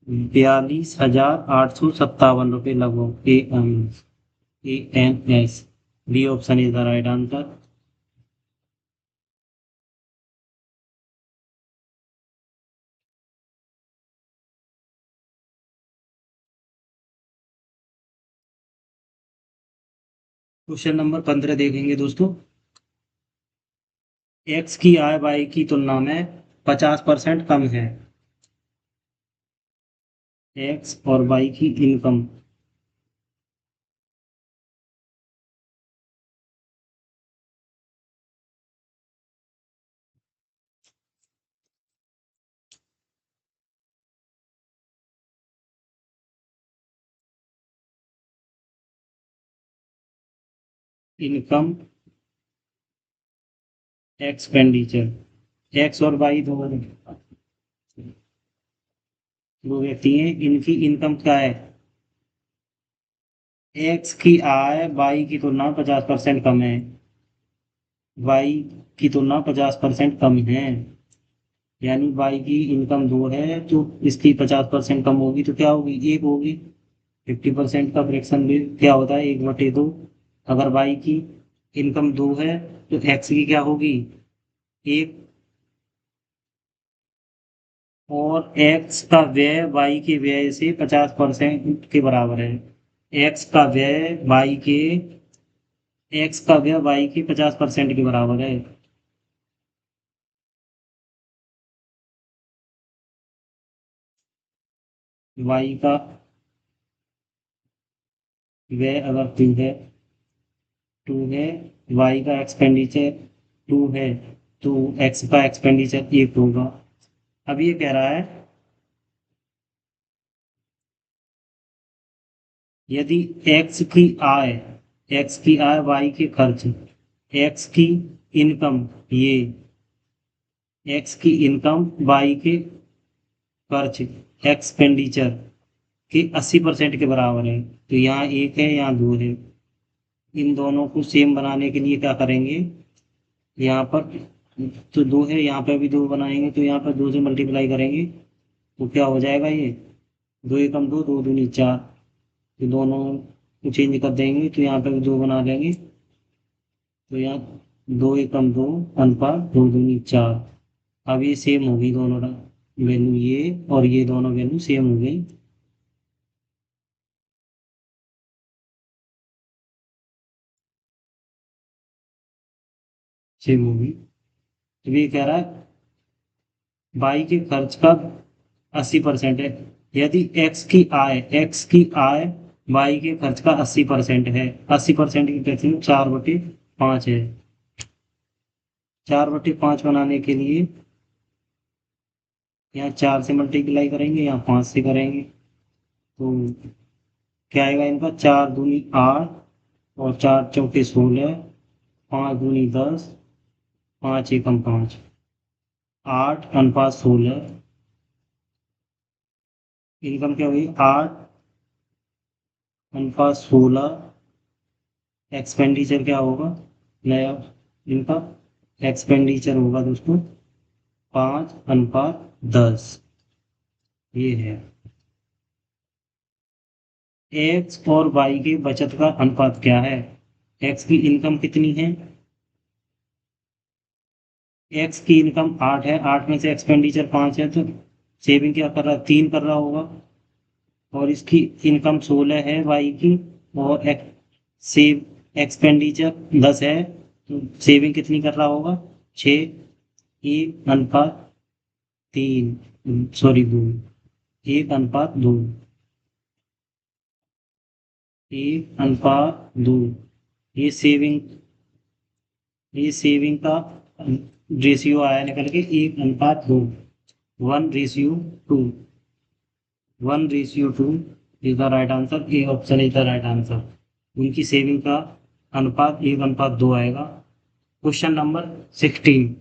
42,857 रुपये लगभग। ANS, B option is the right answer. Question number 15 देखेंगे दोस्तों। एक्स की आय वाई की तुलना में 50% कम है। एक्स और वाई की इनकम, इनकम एक्सपेंडिचर, एक्स और वाई दो दो व्यक्ति हैं, इनकी इनकम क्या है? एक्स की आय वाई की तुलना में 50% कम है। वाई की तुलना 50% कम है, यानी वाई की इनकम 2 है तो इसकी 50% कम होगी तो क्या होगी? 1 होगी। 50% का फ्रैक्शन भी क्या होता है? 1/2। अगर वाई की इनकम 2 है तो एक्स की क्या होगी? 1। और एक्स का व्यय वाई के व्यय से 50% के बराबर है। एक्स का व्यय वाई के एक्स का व्यय वाई के 50% के बराबर है। वाई का व्यय अगर 2 है, 2 है, वाई का एक्सपेंडिचर 2 है, तो एक्स का एक्सपेंडिचर 1 होगा। अब ये कह रहा है यदि एक्स की आय वाई के खर्च, एक्स की इनकम ये एक्स की इनकम वाई के खर्च एक्सपेंडिचर के 80% के बराबर है। तो यहाँ 1 है, यहाँ 2 है। इन दोनों को सेम बनाने के लिए क्या करेंगे, यहाँ पर तो 2 है, यहाँ पे भी 2 बनाएंगे, तो यहाँ पर 2 से मल्टीप्लाई करेंगे तो क्या हो जाएगा, ये 2 एकम 2, 2 दूनी 4। तो दोनों को चेंज कर देंगे तो यहाँ पे भी 2 बना लेंगे। तो यहाँ 2 एकम 2 अनुपात 2 दूनी 4। अब ये सेम होगी दोनों वैल्यू, ये और ये दोनों वैल्यू सेम हो गई। सेम होगी। तो ये कह रहा है बाई के खर्च का 80% है। यदि एक्स की आय बाई के खर्च का 80% है, 80% की कैसे 4/5 है। 4/5 बनाने के लिए यहाँ 4 से मल्टीप्लाई करेंगे, यहाँ 5 से करेंगे। तो क्या आएगा इनका, 4 दूनी 8 और 4 चौके 16, 5 दूनी 10, 5 एकम 5, 8 अनुपात 16। इनकम क्या हुई, 8 अनुपात 16। एक्सपेंडिचर क्या होगा नया इनका, एक्सपेंडिचर होगा दोस्तों 5/10। ये है एक्स और वाई की बचत का अनुपात क्या है। एक्स की इनकम कितनी है, एक्स की इनकम 8 है, 8 में से एक्सपेंडिचर 5 है, तो सेविंग क्या कर रहा है, 3 कर रहा होगा। और इसकी इनकम 16 है वाई की, और सेव एक्सपेंडिचर 10 है, तो सेविंग कितनी कर रहा होगा, 6। 1/3, सॉरी 2, 1/2, 1/2। ये सेविंग का रेशियो आया निकल के 1/2, 1:2, 1:2 is the right answer. A option is the right answer. उनकी सेविंग का अनुपात 1/2 आएगा। Question number 16।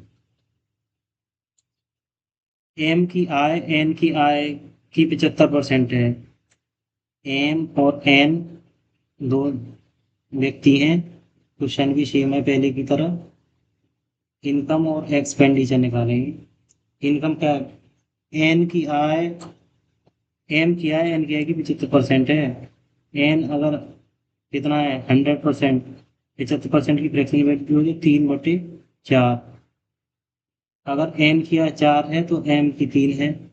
एम की आय एन की आय की 75% है। एम और एन दो व्यक्ति हैं। क्वेश्चन भी सेम है पहले की तरह। इनकम और एक्सपेंडिचर निकालेंगे। इनकम क्या है, एन की आय एम की आय एन की आय की 75% है। एन अगर कितना है 100%, 75% की फ्रैक्शनल वैल्यू होगी 3/4। अगर एन की आय 4 है तो एम की 3 है।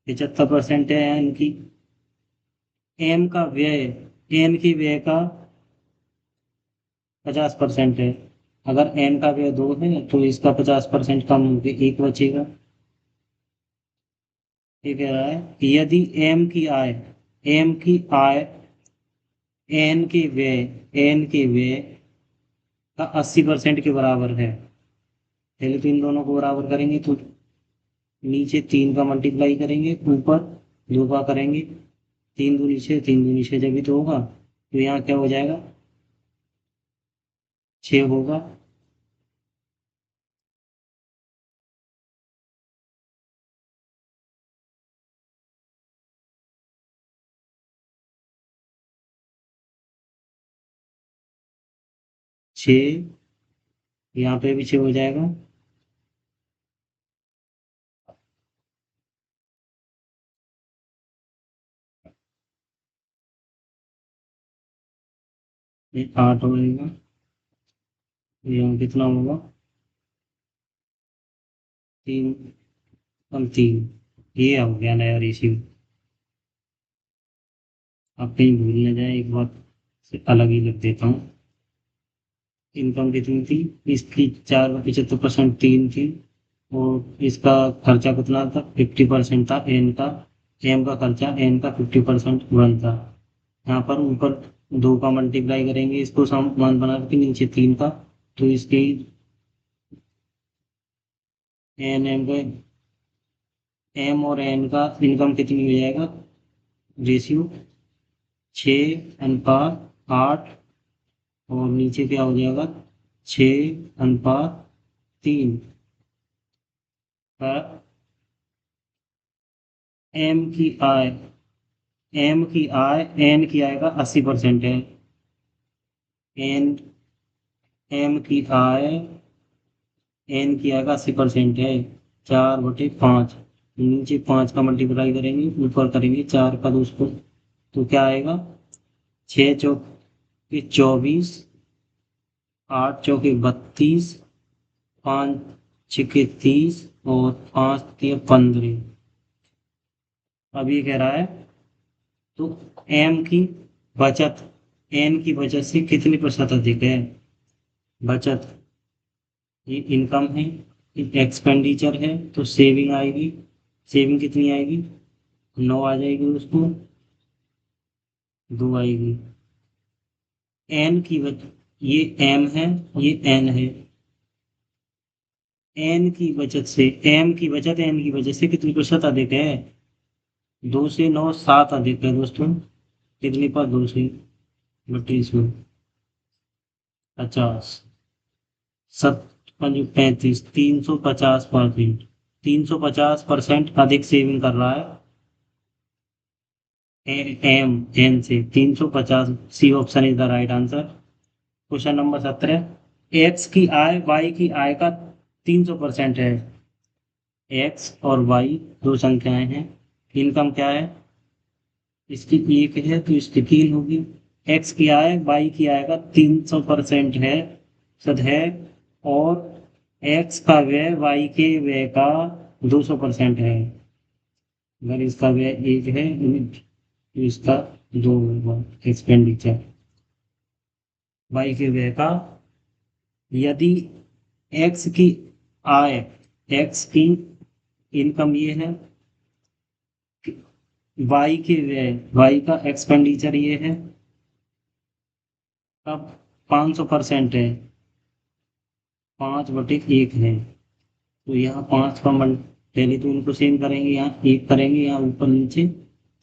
75% है एन की। एम का व्यय एन की व्यय का 50% है। अगर एन का व्यय 2 है तो इसका 50% कम होकर 1 बचेगा। ये कह रहा है यदि एम की आय एन के व्यय का 80% के बराबर है। पहले तो इन दोनों को बराबर करेंगे, तो नीचे 3 का मल्टीप्लाई करेंगे, ऊपर 2 का करेंगे। 3 दूनी 6, 3 दूनी 6 जब भी तो होगा, तो यहाँ क्या हो जाएगा, 6 होगा। छः, यहाँ पे भी 6 हो जाएगा। ये 8 हो जाएगा। यहाँ कितना होगा, 3/3। ये हो गया नया रेशियो। अब कहीं भूल न जाए, एक बात से अलग ही लिख देता हूँ। इनकम कितनी थी, इसकी 4/75% 3 थी, और इसका खर्चा कितना था, 50% था एन का। एम का खर्चा एन का 50% 1 था। यहाँ पर ऊपर 2 का मल्टीप्लाई करेंगे, इसको समान बना के नीचे 3 का, तो इसकी एन एम का एम और एन का इनकम कितनी हो जाएगा रेशियो 6:8 और नीचे क्या हो जाएगा 6:3 पर एम की आय एन की आय का 80% है। एन एम की आय एन की आय का 80% है 4/5 नीचे 5 का मल्टीप्लाई करेंगे ऊपर करेंगे 4 का दोस्तों तो क्या आएगा 6 चौके 24 8 चौके 32 5 6 के 30 और 5 3 15। अब ये कह रहा है तो एम की बचत एन की बचत से कितनी प्रतिशत अधिक है बचत ये इनकम है एक्सपेंडिचर है तो सेविंग आएगी सेविंग कितनी आएगी 9 आ जाएगी उसको 2 आएगी एन की बचत ये एम है ये एन है एन की बचत से एम की बचत एन की बचत से कितनी प्रतिशत अधिक है 2 से 9 7 अधिक है दोस्तों कितने पर 2 से 32 में 50 7 5 35 350%। 350% अधिक सेविंग कर रहा है एम एन से 350 C option is the right answer. Question number 17 X की आय वाई की आय का 300% है। एक्स और वाई दो संख्याएं हैं इनकम क्या है इसकी एक है तो इसकी 3 होगी एक्स की आय वाई की आय का 300% है सद है और एक्स का व्यय वाई के व्यय का 200% है अगर इसका व्यय एक है तो इसका 2 होगा एक्सपेंडिचर वाई के व्यय का यदि एक्स की आय एक्स की इनकम ये है वाई के व्यय वाई का एक्सपेंडिचर ये है अब 500% है 5/1 है तो यहाँ 5 का मन पहले तो उनको सेम करेंगे यहाँ 1 करेंगे यहाँ ऊपर नीचे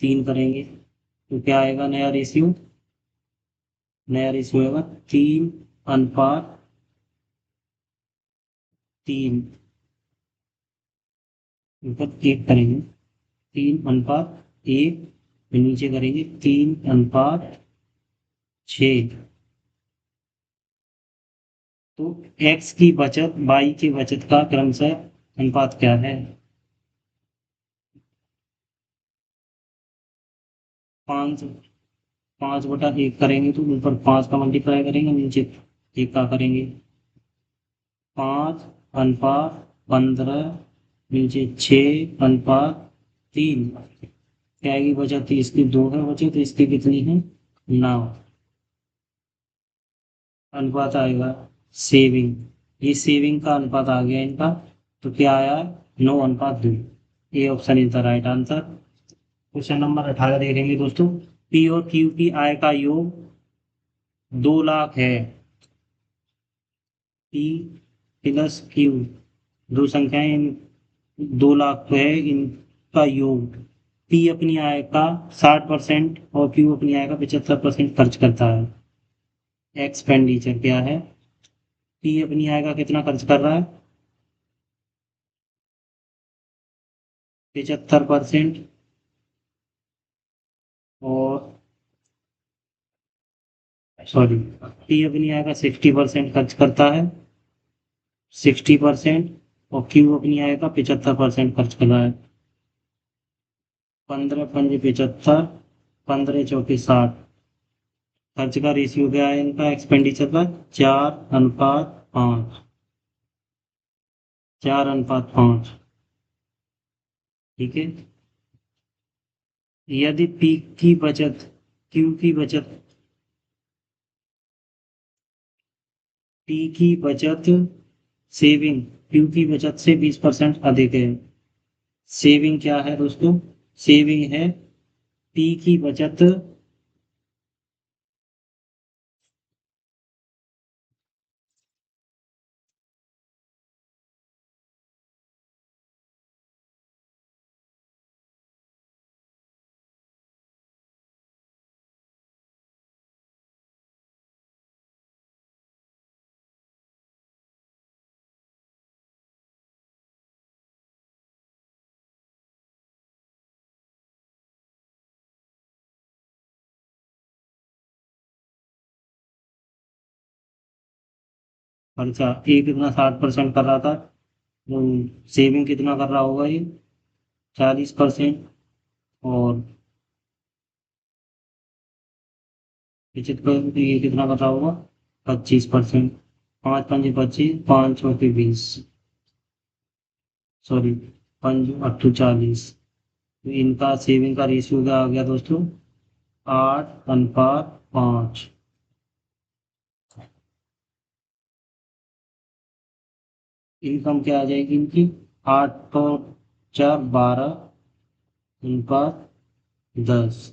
3 करेंगे तो क्या आएगा नया रेशियो होगा 3:3 ऊपर 1 करेंगे 3:1 फिर नीचे करेंगे 3:6 तो x की बचत y की बचत का क्रमशः अनुपात क्या है 5 5/1 करेंगे तो ऊपर 5 का मल्टीप्लाई करेंगे नीचे 1 का करेंगे 5:15 नीचे 6:3 क्या आएगी बचत इसकी 2 है बचत इसकी कितनी है 9 अनुपात आएगा सेविंग ये सेविंग का अनुपात आ गया इनका तो क्या आया 9:2 ये option is the right answer. Question number 18 देखेंगे दोस्तों पी और क्यू की आय का योग 2 लाख है पी प्लस क्यू दो संख्याएं 2 लाख है इनका योग पी अपनी आय का 60% और क्यू अपनी आय का 75% खर्च करता है एक्सपेंडिचर क्या है पी अपनी आय का कितना खर्च कर रहा है 75% और सॉरी पी अपनी आय का 60% खर्च करता है 60% और क्यू अपनी आय का 75% खर्च कर रहा है 15×5 = 75 15×4 = 60 खर्च का रेशियो क्या है इनका एक्सपेंडिचर का 4:5 4:5 ठीक है यदि पी की बचत क्यू की बचत पी की बचत सेविंग क्यू की बचत से 20% अधिक है सेविंग क्या है दोस्तों सेविंग है पी की बचत खर्चा ये कितना 60% कर रहा था, तो सेविंग कितना कर रहा होगा ये 40%। और 75 ये कितना कर रहा होगा 25%। 5 5 25, 5 चौके 20, सॉरी 5 8 40। तो इनका सेविंग का रेशियो क्या आ गया दोस्तों 8:5। इनकम क्या आ जाएगी इनकी 8 और 4 12:10।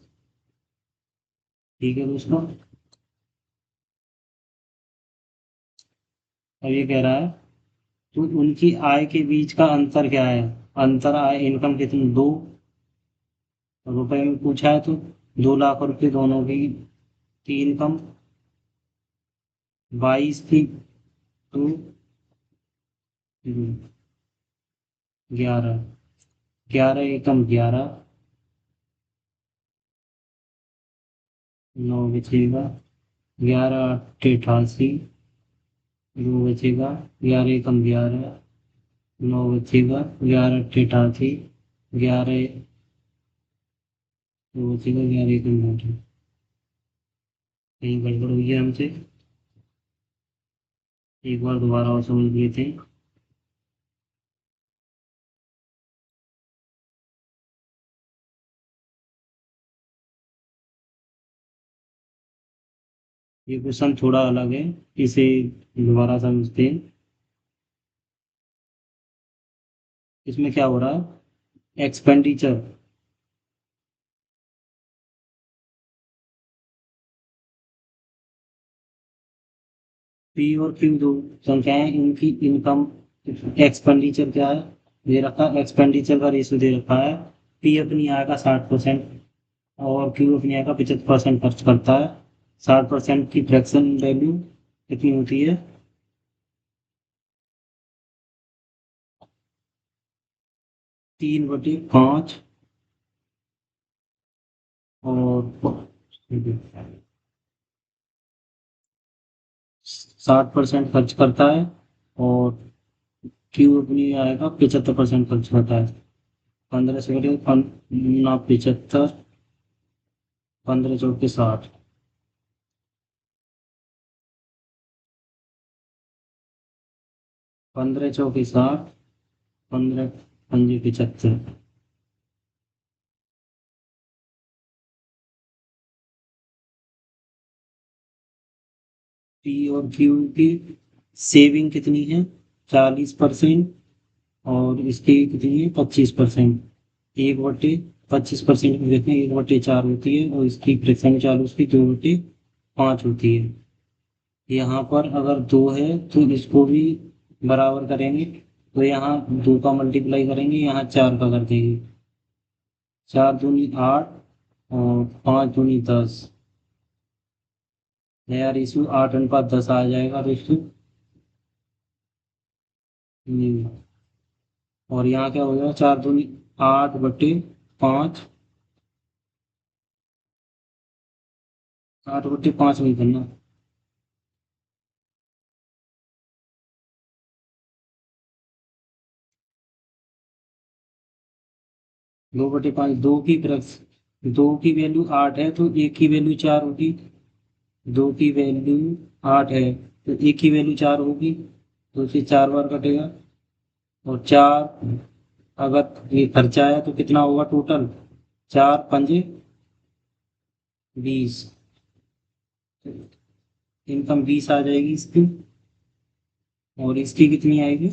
ठीक है दोस्तों। अब ये कह रहा है तो उनकी आय के बीच का अंतर क्या है। अंतर आय इनकम कितनी 2 रुपए में पूछा है तो 2 लाख रुपए दोनों की इनकम 22 थी तो 11। 11 एकम 11, 9 बचेगा 11 8 88, 2 बचेगा 11 एकम 11, 9 बचेगा 11 8 88, 11 2 बचेगा 11 एकम 9। कहीं गड़बड़ हुई है हमसे, एक बार दोबारा और समझ लिए थे। ये क्वेश्चन थोड़ा अलग है, इसे दोबारा समझते हैं। इसमें क्या हो रहा है एक्सपेंडिचर पी और क्यू दो संख्याएं इनकी इनकम एक्सपेंडिचर क्या है दे रखा है, एक्सपेंडिचर का रेशियो दे रखा है। पी अपनी आय का 60% और क्यू अपनी आय का 75% खर्च करता है। 60% की फ्रैक्शन वैल्यू कितनी होती है 3/5। और 60% खर्च करता है और क्यू अपनी आय का 75% खर्च करता है। 15 से 75, 15 चौके 60, 15 चौके 60, 15 पंजे 75। पी और क्यू की सेविंग कितनी है 40%, और इसकी कितनी है 25%। 1/25% में देखें 1/4 होती है और इसकी फ्रैक्शन चालू उसकी 2/5 होती है। यहाँ पर अगर 2 है तो इसको भी बराबर करेंगे, तो यहाँ 2 का मल्टीप्लाई करेंगे यहाँ 4 का कर देंगे। 4 दूनी 8 और 5 दूनी 10। नया रेशियो 8:10 आ जाएगा रेशियो। और यहाँ क्या हो जाएगा 4 दूनी 8/5। 8/5 नहीं करना, 2/5। दो की वैल्यू 8 है तो एक की वैल्यू 4 होगी। 2 की वैल्यू 8 है तो एक की वैल्यू 4 होगी, तो इसे 4 बार कटेगा। और 4 अगर ये खर्चा है तो कितना होगा टोटल 4 पंजे 20। इनकम 20 आ जाएगी इसकी। और इसकी कितनी आएगी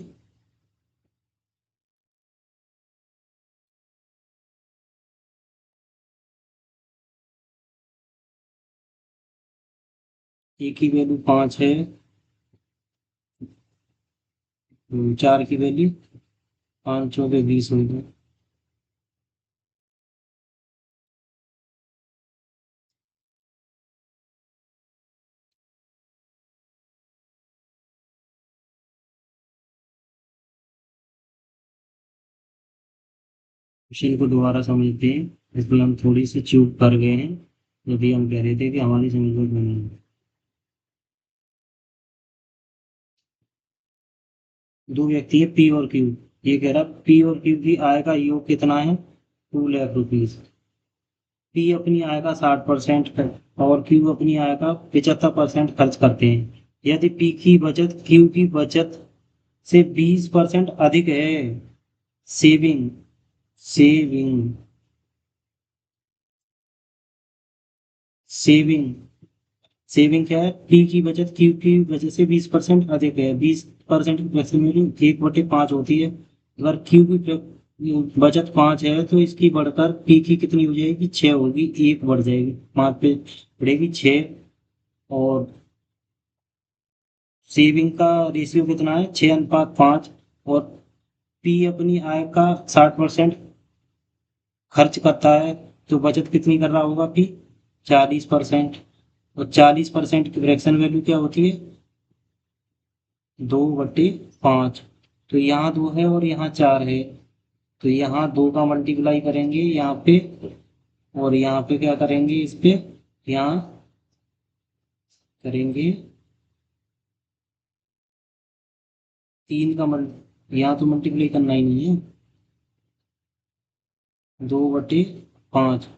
एक की वैल्यू 5 है, 4 की वैल्यू 5 चौके 20 होगी। क्वेश्चन को दोबारा समझते हैं, इसमें हम थोड़ी सी चूक कर गए हैं, जो भी हम कह रहे थे कि हमारी समझ में नहीं है। दो व्यक्ति है पी और क्यू। ये कह रहा पी और क्यू की आय का योग कितना है, 2 लाख रुपीज। पी अपनी आय का 60% और क्यू अपनी आय का 75% खर्च करते हैं। यदि पी की बचत क्यू की बचत से 20% अधिक है। सेविंग, सेविंग, सेविंग, सेविंग क्या है, पी की बचत क्यू की बचत से 20% अधिक है। 20% मैक्सिमम 1/5 होती है। अगर क्यू की बचत 5 है तो इसकी बढ़कर पी की कितनी हो जाएगी, 6 होगी, एक बढ़ जाएगी, 5 पे बढ़ेगी 6। और सेविंग का रेशियो कितना है, 6:5। और पी अपनी आय का 60% खर्च करता है, तो बचत कितनी कर रहा होगा पी, 40%। और 40% की फ्रैक्शन वैल्यू क्या होती है, 2/5। तो यहाँ 2 है और यहाँ 4 है, तो यहाँ 2 का मल्टीप्लाई करेंगे यहाँ पे, और यहाँ पे क्या करेंगे, इस पे यहाँ करेंगे 3 का यहाँ तो मल्टीप्लाई करना ही नहीं है, 2/5।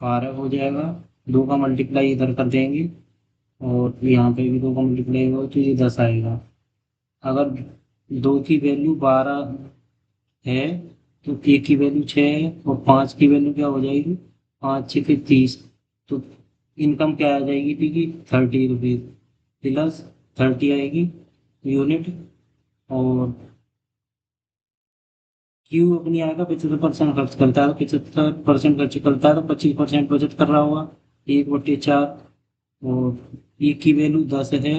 बारह हो जाएगा, 2 का मल्टीप्लाई इधर कर देंगे, और यहाँ पे भी 2 का मल्टीप्लाई होगा तो ये 10 आएगा। अगर 2 की वैल्यू 12 है तो एक की वैल्यू 6 है, और 5 की वैल्यू क्या हो जाएगी, 5×6 = 30। तो इनकम क्या आ जाएगी पी की, 30 रुपीज प्लस 30 आएगी यूनिट। और क्यू अपनी आय का 75% खर्च करता है, तो 75% खर्च करता है तो 25% बचत कर रहा होगा, 1/4। और ई की वैल्यू 10 है,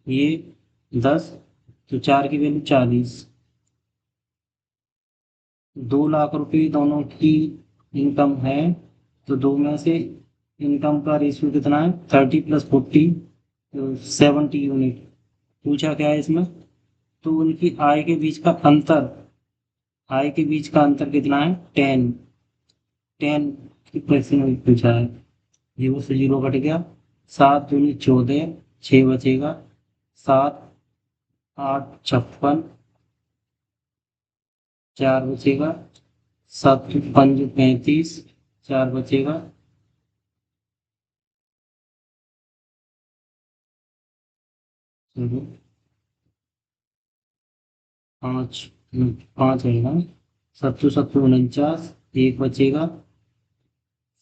ये 10, तो 4 की वैल्यू 40। 2 लाख रुपए दोनों की इनकम है, तो दो में से इनकम का रेशियो कितना है, 30+40, 70 यूनिट। पूछा क्या है इसमें, तो उनकी आय के बीच का अंतर, आय के बीच का अंतर कितना है, 10। 10 की फ्रैक्शन में पूछा है। 0 से 0 कट गया, 7×2 = 14, 6 बचेगा, 7×8 = 56, 4 बचेगा, 7×5 = 35, 4 बचेगा, चलो 5, 5 रहेगा, 7×7 = 49, एक बचेगा,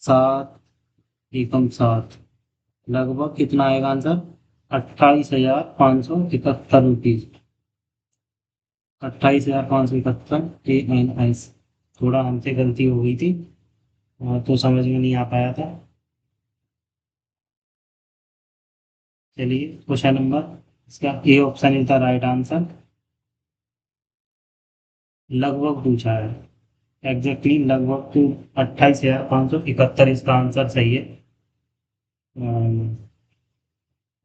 7×1 = 7। लगभग कितना आएगा आंसर, 28,571 रुपीज। 28,571 ANS। थोड़ा हमसे गलती हो गई थी, तो समझ में नहीं आ पाया था। चलिए क्वेश्चन नंबर, इसका A option is the right answer. लगभग पूछा है, एग्जैक्टली लगभग तो 28,571 इसका आंसर सही है।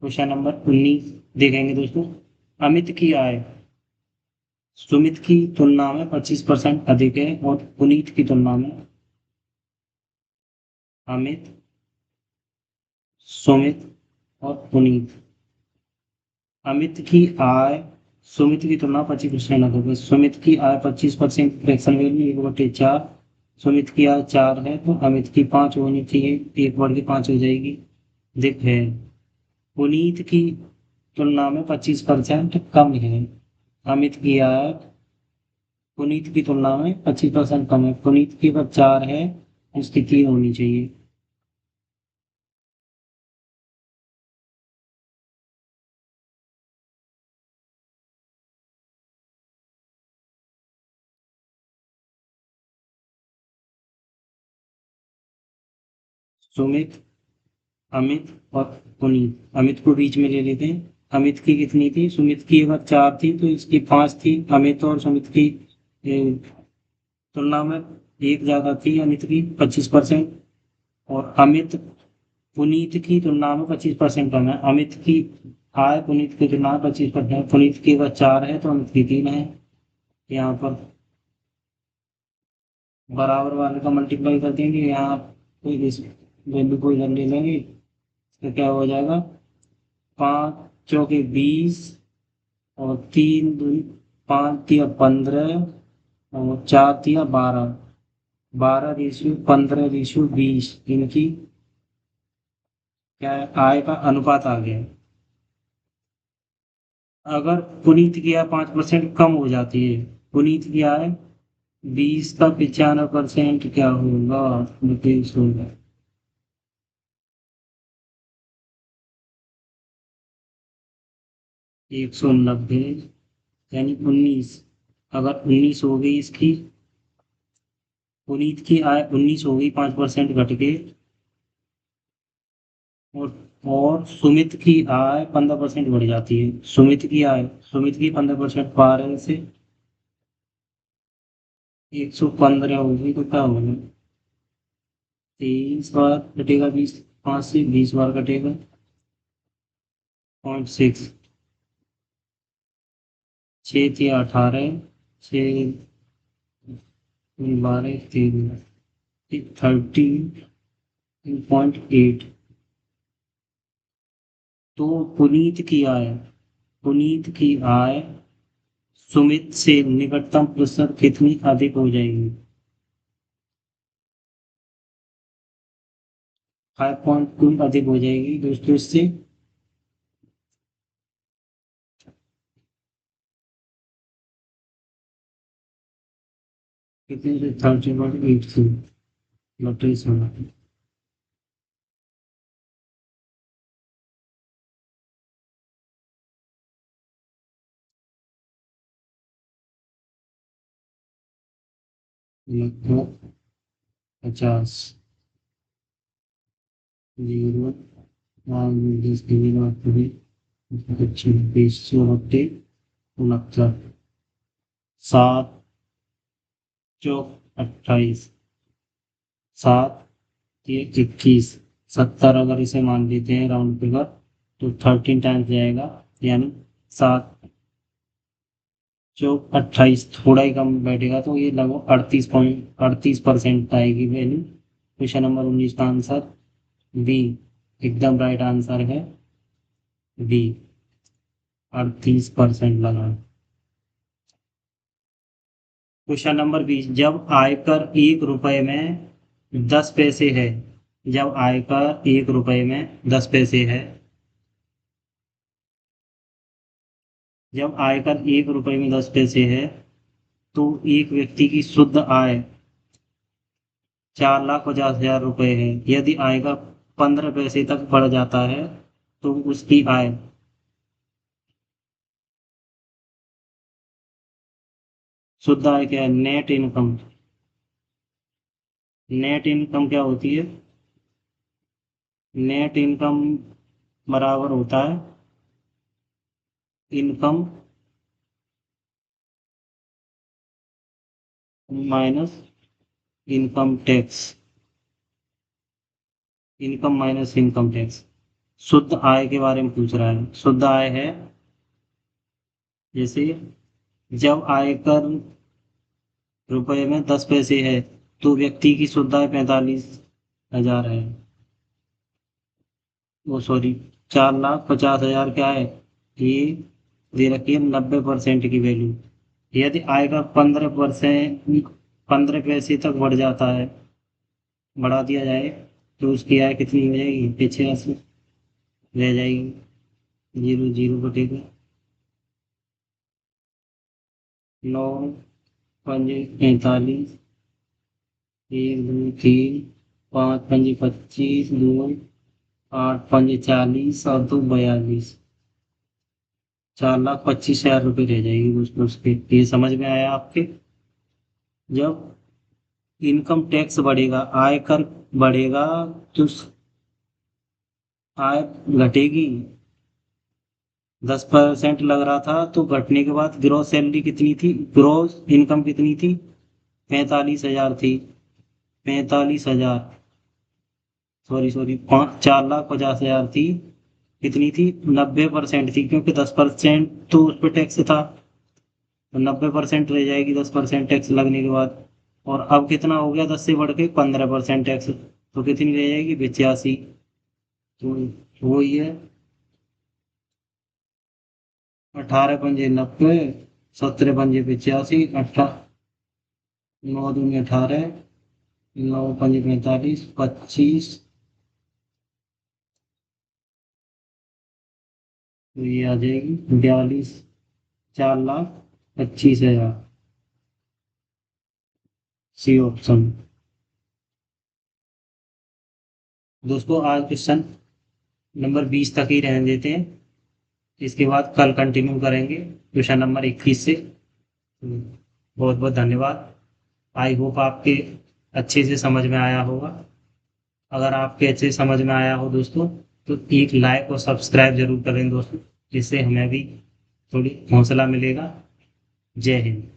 क्वेश्चन नंबर 19 देखेंगे दोस्तों। अमित की आय सुमित की तुलना में 25% अधिक है, और पुनीत की तुलना में, अमित, सुमित और पुनीत। अमित की आय सुमित की तुलना 25% अधिक है। सुमित की आय 25% फ्रैक्शन वैल्यू 1/4। सुमित की आय 4 है तो अमित की 5 होनी चाहिए, 1/5 हो जाएगी, दिख है। पुनीत की तुलना में 25% कम है। अमित की आय पुनीत की तुलना में 25% कम है। पुनीत की अगर 4 है, उसकी 3 होनी चाहिए। सुमित, अमित और पुनीत, अमित को बीच में ले लेते हैं। अमित की कितनी थी, सुमित की अगर 4 थी तो इसकी 5 थी। अमित और सुमित की तुलना में एक ज्यादा थी, अमित की 25%। और अमित पुनीत की तुलना में 25% कम है। अमित की आय पुनीत की कितना 25%, पुनीत की अगर 4 है तो अमित की 3 है। यहाँ पर बराबर वाले का मल्टीप्लाई कर देंगे, यहाँ कोई इस वैल्यू को इधर ले लेंगे तो क्या हो जाएगा, 5 चौके 20 और 3 दूनी 5 दिया 15 और 4 दिया 12, 12:15:20, इनकी क्या है, आय का अनुपात आ गया। अगर पुनीत की आय 5% कम हो जाती है, पुनीत की आय 20 का 95% क्या होगा, रुपीज होगा। 190 यानी 19। अगर 19 हो गई इसकी, पुनीत की आय 19 हो गई, 5% घट के, और सुमित की आय 15% बढ़ जाती है। सुमित की 15% 12 से 115 होगी तो क्या होगा, 23 बार कटेगा, 20 5 से 20 बार कटेगा, 0.6, 6 थी 18, 6 12 3 13.8। तो पुनीत की आय सुमित से निकटतम प्रतिशत कितनी अधिक हो जाएगी, 5.2 अधिक हो जाएगी दोस्तों इससे। कितने से 30.8 से 32 होगा। लगभग 50, 0, 10 की भी बात करें, 26, 20, 69, 7 चौक 28, 7 ये 21, 70 अगर इसे मान लेते हैं राउंड फिगर तो 13 टाइम्स जाएगा, यानी 7 चौक 28, थोड़ा ही कम बैठेगा तो ये लगभग 38% आएगी वैल्यू। क्वेश्चन नंबर 19 का आंसर बी एकदम राइट आंसर है, बी 38% लगा। क्वेश्चन नंबर 20, जब आयकर 1 रुपए में 10 पैसे है, जब आयकर 1 रुपए में 10 पैसे है, जब आयकर 1 रुपए में 10 पैसे है, तो एक व्यक्ति की शुद्ध आय 4,50,000 रुपये है। यदि आयकर 15 पैसे तक बढ़ जाता है तो उसकी आय, शुद्ध आय क्या है, नेट इनकम, नेट इनकम क्या होती है, नेट इनकम बराबर होता है income minus income tax, income minus income tax. शुद्ध आय के बारे में पूछ रहा है, शुद्ध आय है जैसे जब आयकर रुपए में 10 पैसे है तो व्यक्ति की शुद्ध आय 45,000 है, वो सॉरी 4,50,000 क्या है, ये दे रखी है 90% की वैल्यू। यदि आयकर 15 पैसे तक बढ़ जाता है, बढ़ा दिया जाए तो उसकी आय कितनी हो जाएगी, 85 रह जाएगी, 0 0 बटेगा, 9 पंजे 45, 1 2 3, 5 पंजे 25, 2 8 पंजे 40 और 2 42, 4,25,000 रुपये रह जाएगी दोस्तों उसके। ये समझ में आया आपके। जब इनकम टैक्स बढ़ेगा, आयकर बढ़ेगा, तो आय घटेगी। 10% लग रहा था तो घटने के बाद ग्रॉस सैलरी कितनी थी, ग्रॉस इनकम कितनी थी, 45,000 थी, 45,000, सॉरी 4,50,000 थी, कितनी थी, 90% थी, क्योंकि 10% तो उस पर टैक्स था, तो 90% रह जाएगी 10% टैक्स लगने के बाद। और अब कितना हो गया, 10 से बढ़ के 15% टैक्स, तो कितनी रह जाएगी, 85। तो वही है, 18×5 = 90, 17×5 = 85, 9×2 = 18, 9×5 = 45, 25, तो ये आ जाएगी 42, 4,25,000। C option. दोस्तों आज क्वेश्चन नंबर 20 तक ही रहने देते हैं, इसके बाद कल कंटिन्यू करेंगे क्वेश्चन नंबर 21 से। बहुत बहुत धन्यवाद। आई होप आपके अच्छे से समझ में आया होगा। अगर आपके अच्छे से समझ में आया हो दोस्तों, तो एक लाइक और सब्सक्राइब जरूर करें दोस्तों, जिससे हमें भी थोड़ी हौसला मिलेगा। जय हिंद।